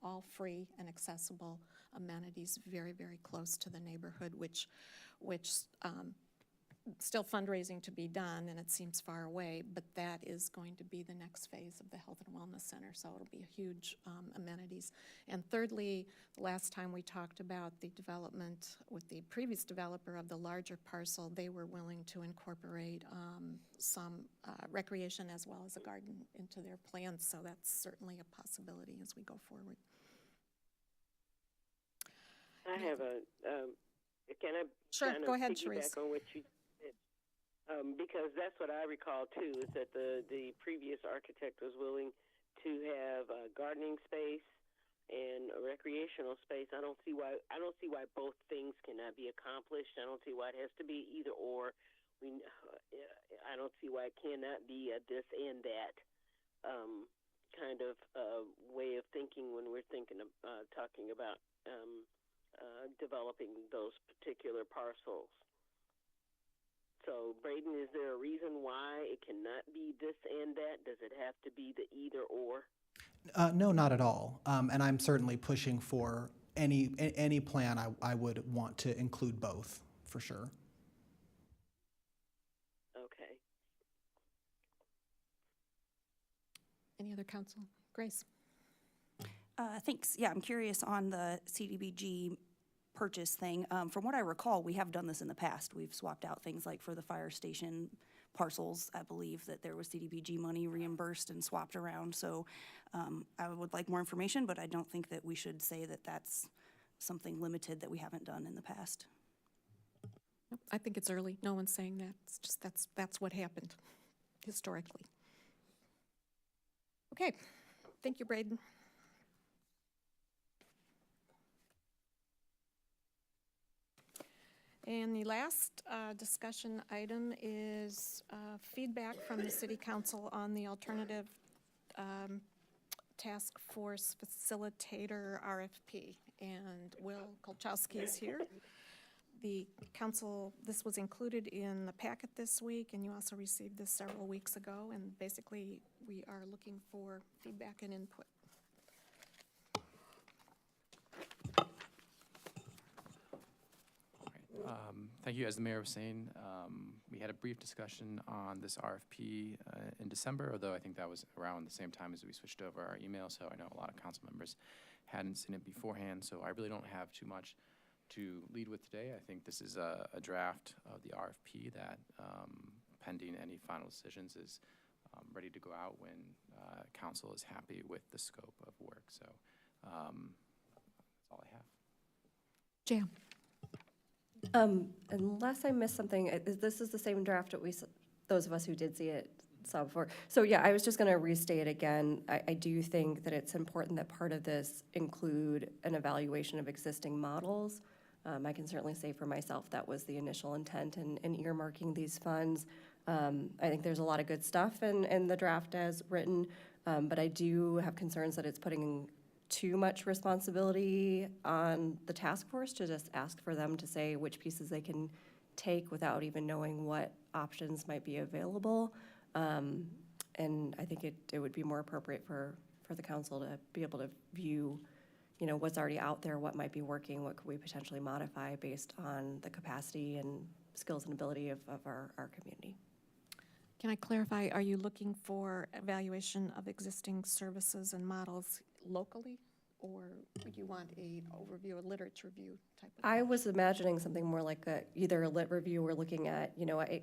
all free and accessible amenities very, very close to the neighborhood, which still fundraising to be done, and it seems far away, but that is going to be the next phase of the Health and Wellness Center, so it'll be a huge amenities. And thirdly, the last time we talked about the development with the previous developer of the larger parcel, they were willing to incorporate some recreation as well as a garden into their plans, so that's certainly a possibility as we go forward. I have can I Sure, kind of go ahead, piggyback Therese. on what you said? Because that's what I recall too, is that the previous architect was willing to have a gardening space and a recreational space. I don't see why both things cannot be accomplished. I don't see why it has to be either or. I don't see why it cannot be a this and that kind of way of thinking when we're thinking of talking about developing those particular parcels. So, Braden, is there a reason why it cannot be this and that? Does it have to be the either or? No, not at all. And I'm certainly pushing for any plan. I would want to include both, for sure. Okay. Any other council? Grace? Thanks. Yeah, I'm curious on the CDBG purchase thing. From what I recall, we have done this in the past. We've swapped out things like for the fire station parcels. I believe that there was CDBG money reimbursed and swapped around. So I would like more information, but I don't think that we should say that that's something limited that we haven't done in the past. I think it's early. No one's saying that. It's just that's what happened historically. Okay. Thank you, Braden. And the last discussion item is feedback from the City Council on the alternative task force facilitator RFP. And Will Kolchowski is here. the council, this was included in the packet this week, and you also received this several weeks ago, and basically, we are looking for feedback and input. Thank you. As the mayor was saying, we had a brief discussion on this RFP in December, although I think that was around the same time as we switched over our email, so I know a lot of council members hadn't seen it beforehand, so I really don't have too much to lead with today. I think this is a draft of the RFP that, pending any final decisions, is ready to go out when council is happy with the scope of work. So that's all I have. Jan. Unless I missed something, this is the same draft that those of us who did see it saw before. So yeah, I was just gonna restate again, I do think that it's important that part of this include an evaluation of existing models. I can certainly say for myself, that was the initial intent in earmarking these funds. I think there's a lot of good stuff in the draft as written, but I do have concerns that it's putting too much responsibility on the task force to just ask for them to say which pieces they can take without even knowing what options might be available. And I think it would be more appropriate for the council to be able to view, you know, what's already out there, what might be working, what could we potentially modify based on the capacity and skills and ability of our community. Can I clarify, are you looking for evaluation of existing services and models locally? Or would you want a overview, a literature review type of? I was imagining something more like either a lit review or looking at, you know, I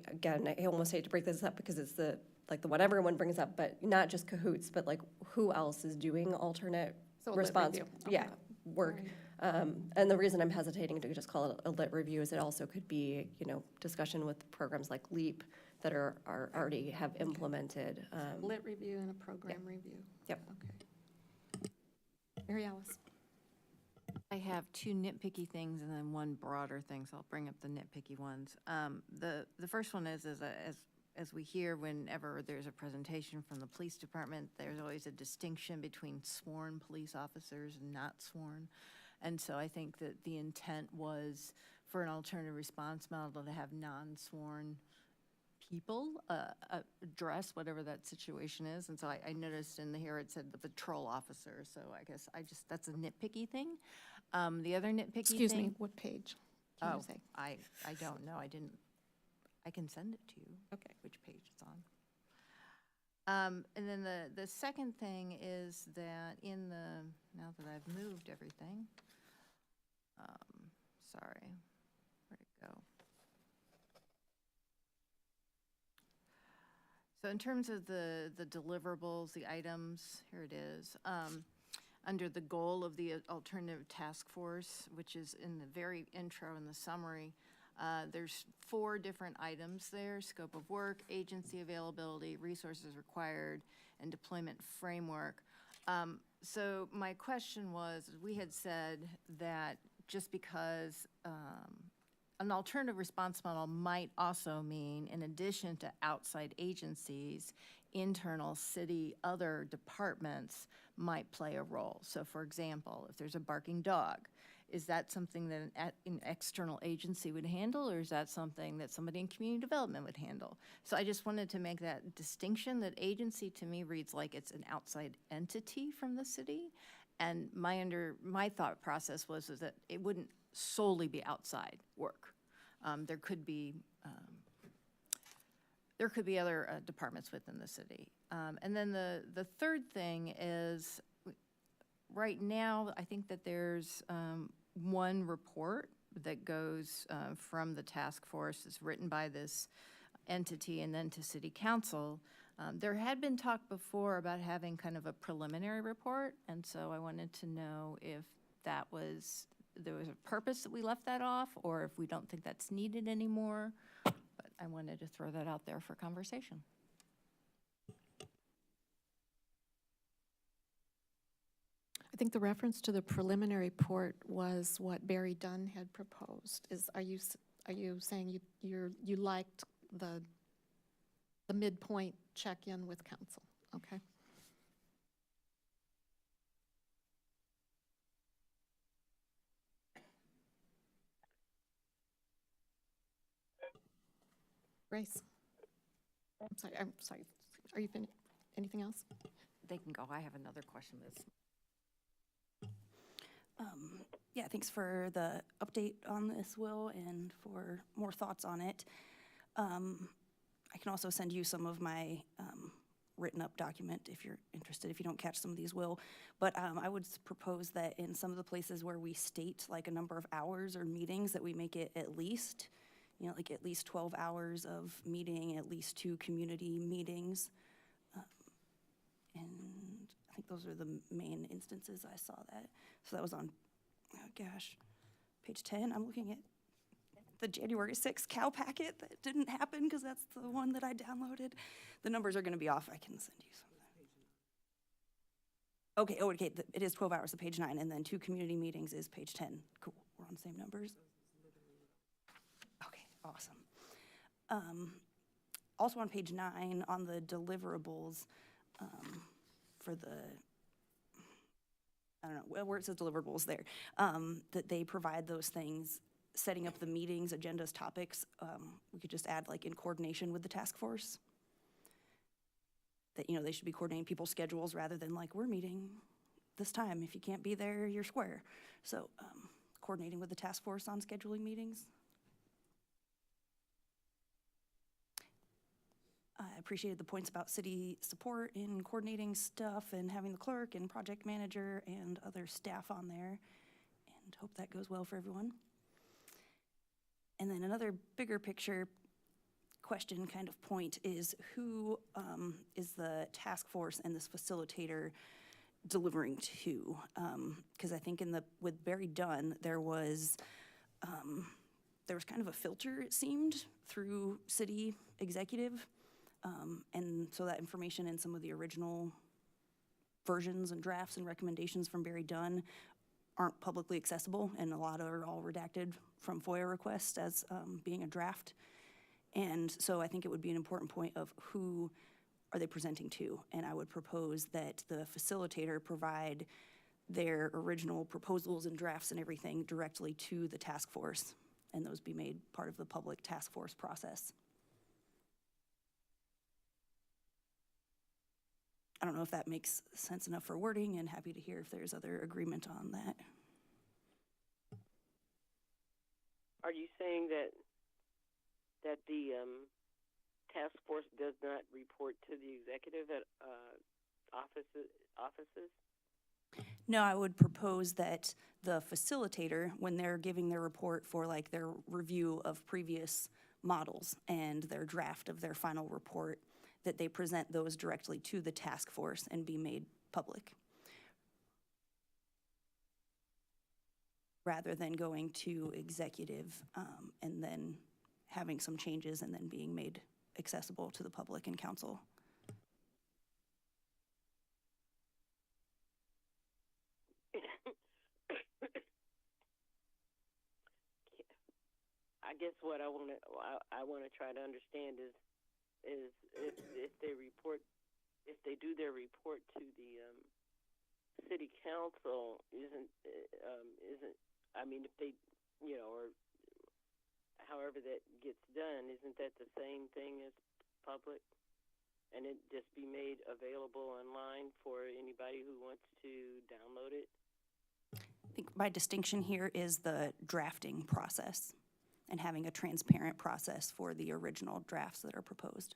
almost hate to break this up because it's the one everyone brings up, but not just Cahoots, but like who else is doing alternate So a lit response? review. Yeah, Okay. work. And the reason I'm hesitating to just call it a lit review is it also could be, you know, discussion with programs like LEAP that are already have implemented. Lit review and a program review. Yep. Okay. Mary Alice. I have two nitpicky things and then one broader thing, so I'll bring up the nitpicky ones. The first one is as we hear whenever there's a presentation from the police department, there's always a distinction between sworn police officers and not sworn. And so I think that the intent was for an alternative response model to have non-sworn people address whatever that situation is. And so I noticed in here it said the patrol officer, so I guess that's a nitpicky thing. The other nitpicky Excuse thing. me, what page? Can you say? I don't know, I can send it to you. Okay. Which page it's on. And then the second thing is that now that I've moved everything, sorry, where'd it go? So in terms of the deliverables, the items, here it is. Under the goal of the alternative task force, which is in the very intro in the summary, there's 4 different items there: scope of work, agency availability, resources required, and deployment framework. So my question was, we had said that just because an alternative response model might also mean, in addition to outside agencies, internal city, other departments might play a role. So for example, if there's a barking dog, is that something that an external agency would handle, or is that something that somebody in community development would handle? So I just wanted to make that distinction, that agency to me reads like it's an outside entity from the city. And my thought process was that it wouldn't solely be outside work. There could be other departments within the city. And then the third thing is, right now, I think that there's one report that goes from the task force, is written by this entity and then to city council. There had been talk before about having kind of a preliminary report, and so I wanted to know if there was a purpose that we left that off, or if we don't think that's needed anymore. But I wanted to throw that out there for conversation. I think the reference to the preliminary report was what Barry Dunn had proposed. Are you saying you liked the midpoint check-in with council? Okay. Grace? I'm sorry. Are you finished? Anything else? They can go. I have another question. Yeah, thanks for the update on this, Will, and for more thoughts on it. I can also send you some of my written up document if you're interested, if you don't catch some of these, Will. But I would propose that in some of the places where we state like a number of hours or meetings, that we make it at least, you know, like at least 12 hours of meeting, at least 2 community meetings. And I think those are the main instances I saw that. So that was on, oh gosh, page 10. I'm looking at the January 6th Cal packet that didn't happen because that's the one that I downloaded. The numbers are going to be off. I can send you something. Okay, okay, it is 12 hours of page 9, and then 2 community meetings is page 10. Cool, we're on the same numbers. Okay, awesome. Also on page 9, on the deliverables, for the, I don't know, where it says deliverables there, that they provide those things, setting up the meetings, agendas, topics. We could just add like in coordination with the task force. That, you know, they should be coordinating people's schedules rather than like, we're meeting this time. If you can't be there, you're square. So coordinating with the task force on scheduling meetings. I appreciated the points about city support in coordinating stuff and having the clerk and project manager and other staff on there, and hope that goes well for everyone. And then another bigger picture question kind of point is who is the task force and this facilitator delivering to? Because I think with Barry Dunn, there was kind of a filter, it seemed, through city executive. And so that information in some of the original versions and drafts and recommendations from Barry Dunn aren't publicly accessible, and a lot are all redacted from FOIA requests as being a draft. And so I think it would be an important point of who are they presenting to, and I would propose that the facilitator provide their original proposals and drafts and everything directly to the task force, and those be made part of the public task force process. I don't know if that makes sense enough for wording, and happy to hear if there's other agreement on that. Are you saying that the task force does not report to the executive at offices? No, I would propose that the facilitator, when they're giving their report for like their review of previous models and their draft of their final report, that they present those directly to the task force and be made public, rather than going to executive and then having some changes and then being made accessible to the public and council. I guess what I want to try to understand is if they do their report to the city council, isn't I mean, if they, you know, or however that gets done, isn't that the same thing as public? And it just be made available online for anybody who wants to download it? I think my distinction here is the drafting process and having a transparent process for the original drafts that are proposed.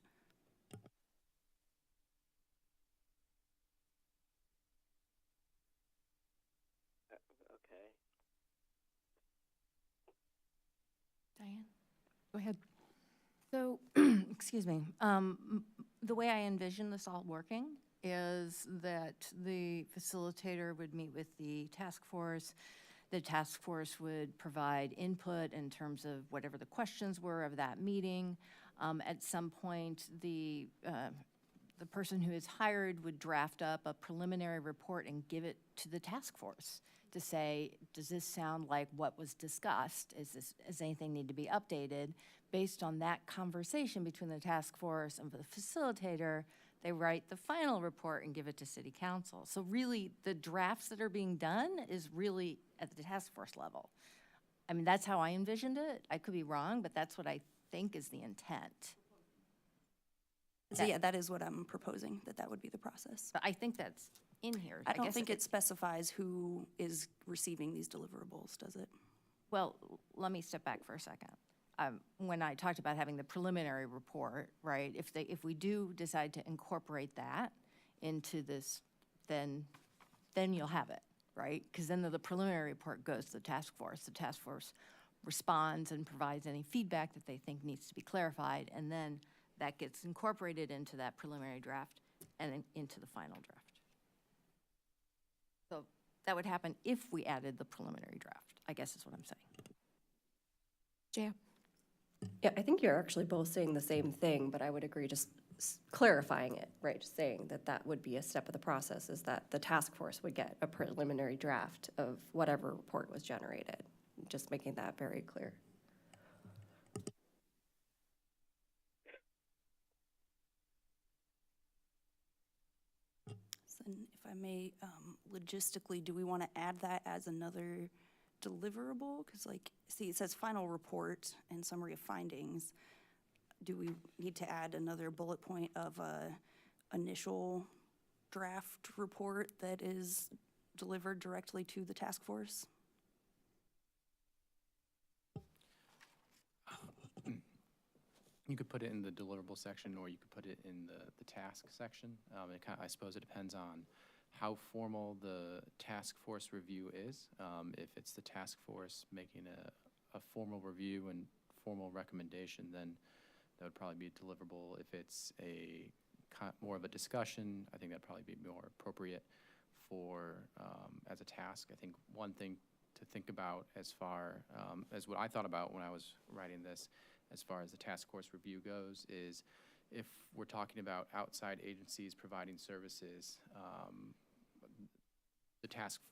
Okay. Diane? Go ahead. So, excuse me, the way I envision this all working is that the facilitator would meet with the task force. The task force would provide input in terms of whatever the questions were of that meeting. At some point, the person who is hired would draft up a preliminary report and give it to the task force to say, does this sound like what was discussed? Does anything need to be updated? Based on that conversation between the task force and the facilitator, they write the final report and give it to city council. So really, the drafts that are being done is really at the task force level. I mean, that's how I envisioned it. I could be wrong, but that's what I think is the intent. So yeah, that is what I'm proposing, that would be the process. But I think that's in here. I don't guess think if it specifies who is receiving these deliverables, does it? Well, let me step back for a second. When I talked about having the preliminary report, right, if we do decide to incorporate that into this, then you'll have it, right? Because then the preliminary report goes to the task force. The task force responds and provides any feedback that they think needs to be clarified, and then that gets incorporated into that preliminary draft and then into the final draft. So that would happen if we added the preliminary draft, I guess is what I'm saying. Jaya? Yeah, I think you're actually both saying the same thing, but I would agree just clarifying it, right? Just saying that that would be a step of the process, is that the task force would get a preliminary draft of whatever report was generated. Just making that very clear. So then if I may, logistically, do we want to add that as another deliverable? Because like, see, it says final report and summary of findings. Do we need to add another bullet point of a initial draft report that is delivered directly to the task force? You could put it in the deliverable section, or you could put it in the task section. I suppose it depends on how formal the task force review is. If it's the task force making a formal review and formal recommendation, then that would probably be deliverable. If it's more of a discussion, I think that'd probably be more appropriate for as a task. I think one thing to think about as far as what I thought about when I was writing this, as far as the task force review goes, is if we're talking about outside agencies providing services,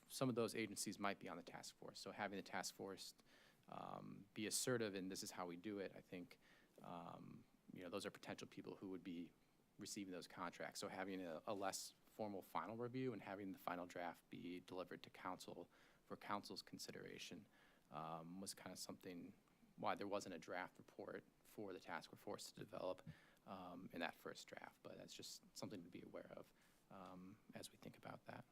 some of those agencies might be on the task force. So having the task force be assertive in this is how we do it, I think, those are potential people who would be receiving those contracts. So having a less formal final review and having the final draft be delivered to council for council's consideration was kind of something why there wasn't a draft report for the task force to develop in that first draft. But that's just something to be aware of as we think about that.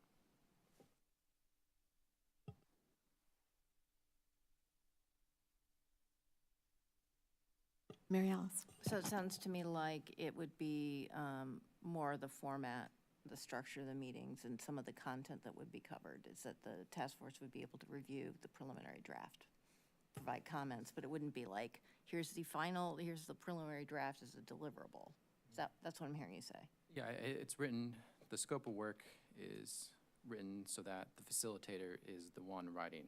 Mary Alice? So it sounds to me like it would be more the format, the structure of the meetings, and some of the content that would be covered, is that the task force would be able to review the preliminary draft, provide comments, but it wouldn't be like, here's the preliminary draft as a deliverable. That's what I'm hearing you say? Yeah, it's written, the scope of work is written so that the facilitator is the one writing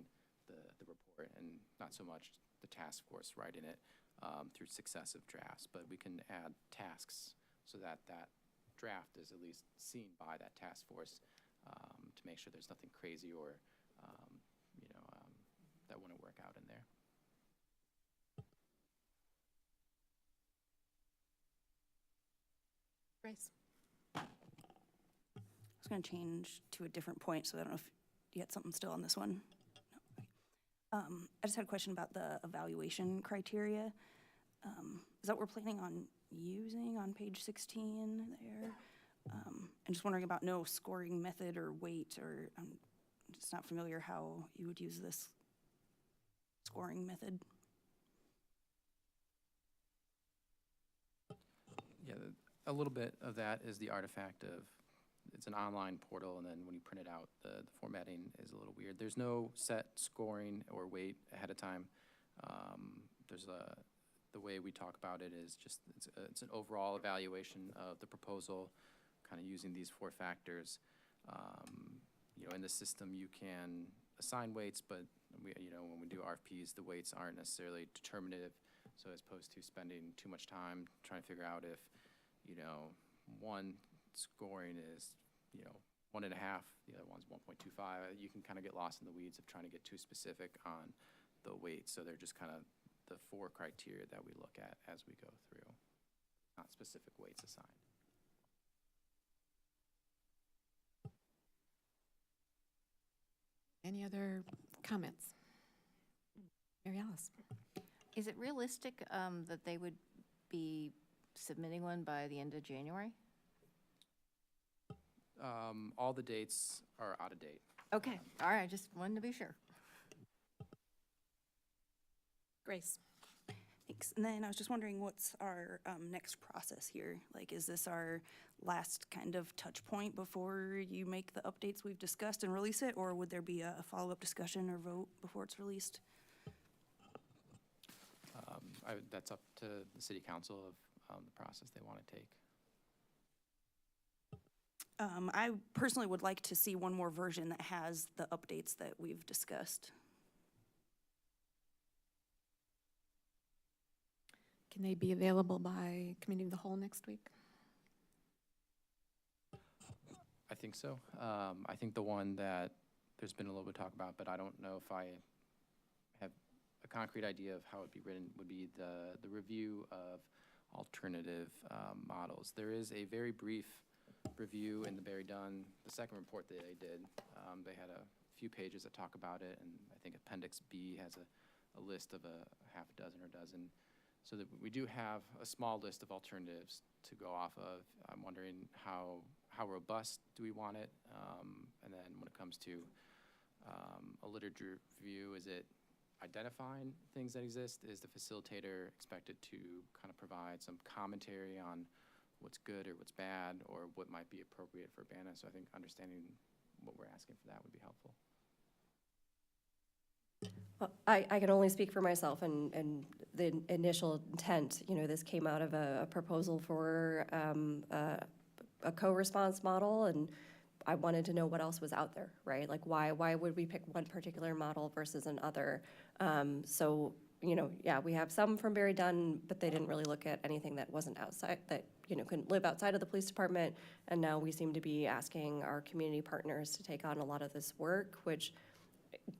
the report, and not so much the task force writing it through successive drafts. But we can add tasks so that that draft is at least seen by that task force to make sure there's nothing crazy or that wouldn't work out in there. Grace? I was going to change to a different point, so I don't know if you had something still on this one. No. Okay. I just had a question about the evaluation criteria. Is that what we're planning on using on page 16 there? I'm just wondering about no scoring method or weight, or I'm just not familiar how you would use this scoring method. Yeah, a little bit of that is the artifact of, it's an online portal, and then when you print it out, the formatting is a little weird. There's no set scoring or weight ahead of time. The way we talk about it is just, it's an overall evaluation of the proposal, kind of using these 4 factors. In the system, you can assign weights, but when we do RFPs, the weights aren't necessarily determinative. So as opposed to spending too much time trying to figure out if, one scoring is, 1.5, the other one's 1.25, you can kind of get lost in the weeds of trying to get too specific on the weights. So they're just kind of the 4 criteria that we look at as we go through, not specific weights assigned. Any other comments? Mary Alice? Is it realistic that they would be submitting one by the end of January? All the dates are out of date. Okay, all right, just wanted to be sure. Grace? Thanks. And then I was just wondering, what's our next process here? Like, is this our last kind of touch point before you make the updates we've discussed and release it? Or would there be a follow-up discussion or vote before it's released? That's up to the city council of the process they want to take. I personally would like to see one more version that has the updates that we've discussed. Can they be available by committee of the whole next week? I think so. I think the one that there's been a little bit of talk about, but I don't know if I have a concrete idea of how it'd be written, would be the review of alternative models. There is a very brief review in the Barry Dunn, the second report that they did. They had a few pages that talk about it, and I think Appendix B has a list of a half a dozen or a dozen. So that we do have a small list of alternatives to go off of. I'm wondering how robust do we want it? And then when it comes to a literature review, is it identifying things that exist? Is the facilitator expected to kind of provide some commentary on what's good or what's bad or what might be appropriate for Urbana? So I think understanding what we're asking for that would be helpful. Well, I can only speak for myself and the initial intent, this came out of a proposal for a co-response model, and I wanted to know what else was out there, right? Like why would we pick one particular model versus another? So, yeah, we have some from Barry Dunn, but they didn't really look at anything that wasn't outside, that, couldn't live outside of the police department. And now we seem to be asking our community partners to take on a lot of this work, which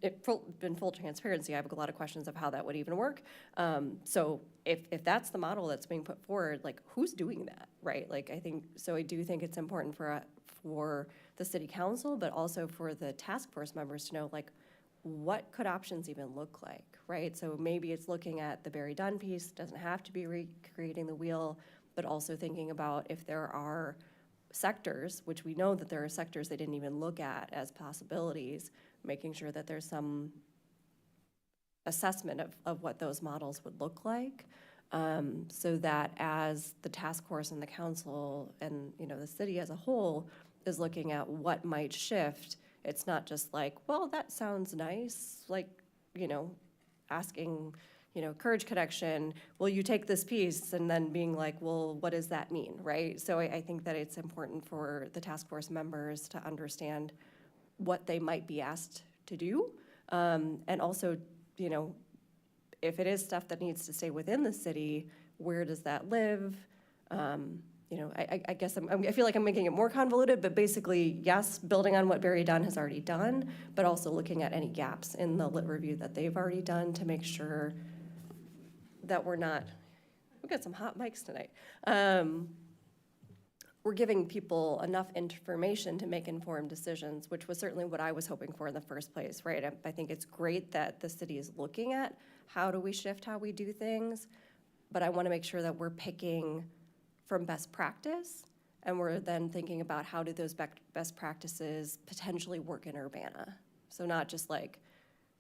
been full transparency, I have a lot of questions of how that would even work. So if that's the model that's being put forward, like who's doing that, right? Like I do think it's important for the city council, but also for the task force members to know, like, what could options even look like, right? So maybe it's looking at the Barry Dunn piece, doesn't have to be recreating the wheel, but also thinking about if there are sectors, which we know that there are sectors they didn't even look at as possibilities, making sure that there's some assessment of what those models would look like, so that as the task force and the council and the city as a whole is looking at what might shift, it's not just like, well, that sounds nice, like, asking, Courage Connection, will you take this piece? And then being like, well, what does that mean, right? So I think that it's important for the task force members to understand what they might be asked to do. And also, if it is stuff that needs to stay within the city, where does that live? I guess I feel like I'm making it more convoluted, but basically, yes, building on what Barry Dunn has already done, but also looking at any gaps in the lit review that they've already done to make sure that we've got some hot mics tonight. We're giving people enough information to make informed decisions, which was certainly what I was hoping for in the first place, right? I think it's great that the city is looking at how do we shift how we do things, but I want to make sure that we're picking from best practice, and we're then thinking about how do those best practices potentially work in Urbana. So not just like,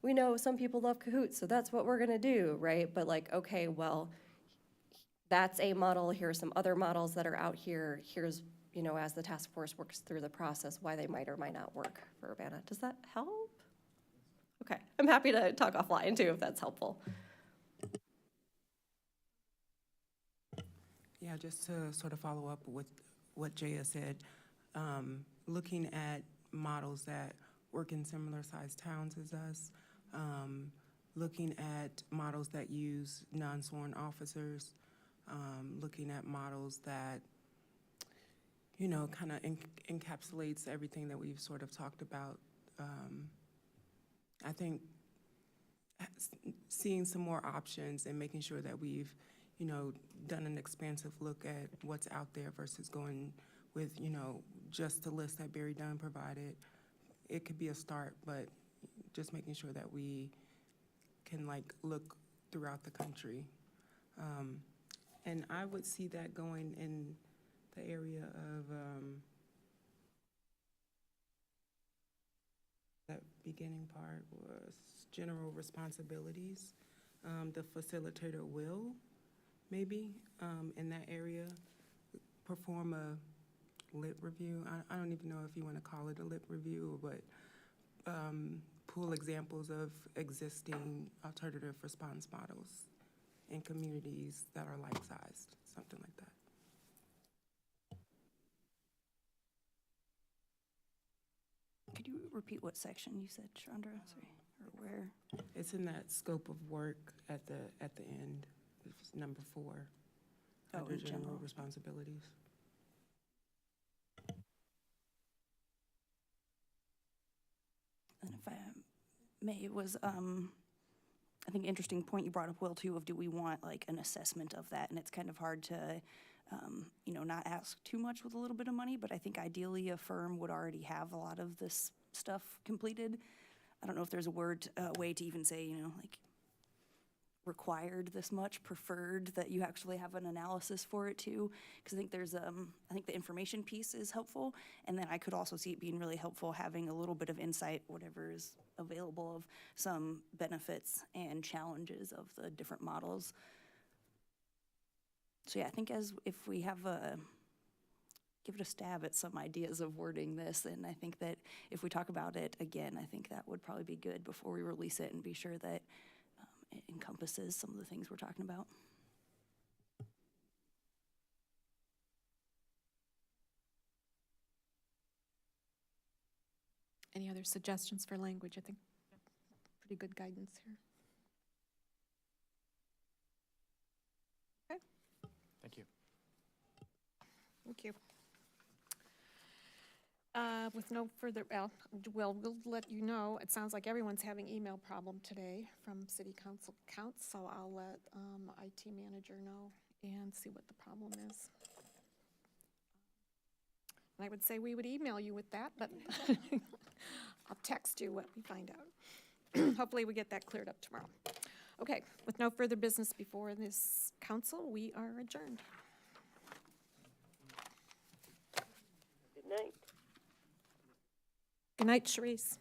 we know some people love Cahoots, so that's what we're gonna do, right? But like, okay, well, that's a model, here are some other models that are out here, here's, as the task force works through the process, why they might or might not work for Urbana. Does that help? Okay, I'm happy to talk offline too, if that's helpful. Yeah, just to sort of follow up with what Jaya said, looking at models that work in similar sized towns as us, looking at models that use non-sworn officers, looking at models that, kind of encapsulates everything that we've sort of talked about. I think seeing some more options and making sure that we've, done an expansive look at what's out there versus going with, just the list that Barry Dunn provided. It could be a start, but just making sure that we can look throughout the country. And I would see that going in the area of, that beginning part was general responsibilities. The facilitator will, maybe, in that area, perform a lit review. I don't even know if you want to call it a lit review, but pull examples of existing alternative response models in communities that are like-sized, something like that. Could you repeat what section you said, Chandra? Sorry, or where? It's in that scope of work at the end, it's number 4, under in general general. responsibilities. And if I may, it was, I think, interesting point you brought up, Will, too, of do we want like an assessment of that? And it's kind of hard to, not ask too much with a little bit of money, but I think ideally a firm would already have a lot of this stuff completed. I don't know if there's a way to even say, like required this much, preferred that you actually have an analysis for it too. Because I think I think the information piece is helpful. And then I could also see it being really helpful having a little bit of insight, whatever is available, of some benefits and challenges of the different models. So yeah, I think if we have give it a stab at some ideas of wording this, and I think that if we talk about it again, I think that would probably be good before we release it and be sure that it encompasses some of the things we're talking about. Any other suggestions for language? I think pretty good guidance here. Okay. Thank you. Thank you. With no further, we'll let you know. It sounds like everyone's having email problem today from city council accounts, so I'll let IT manager know and see what the problem is. And I would say we would email you with that, but I'll text you what we find out. Hopefully we get that cleared up tomorrow. Okay, with no further business before this council, we are adjourned. Good night. Good night, Sharice.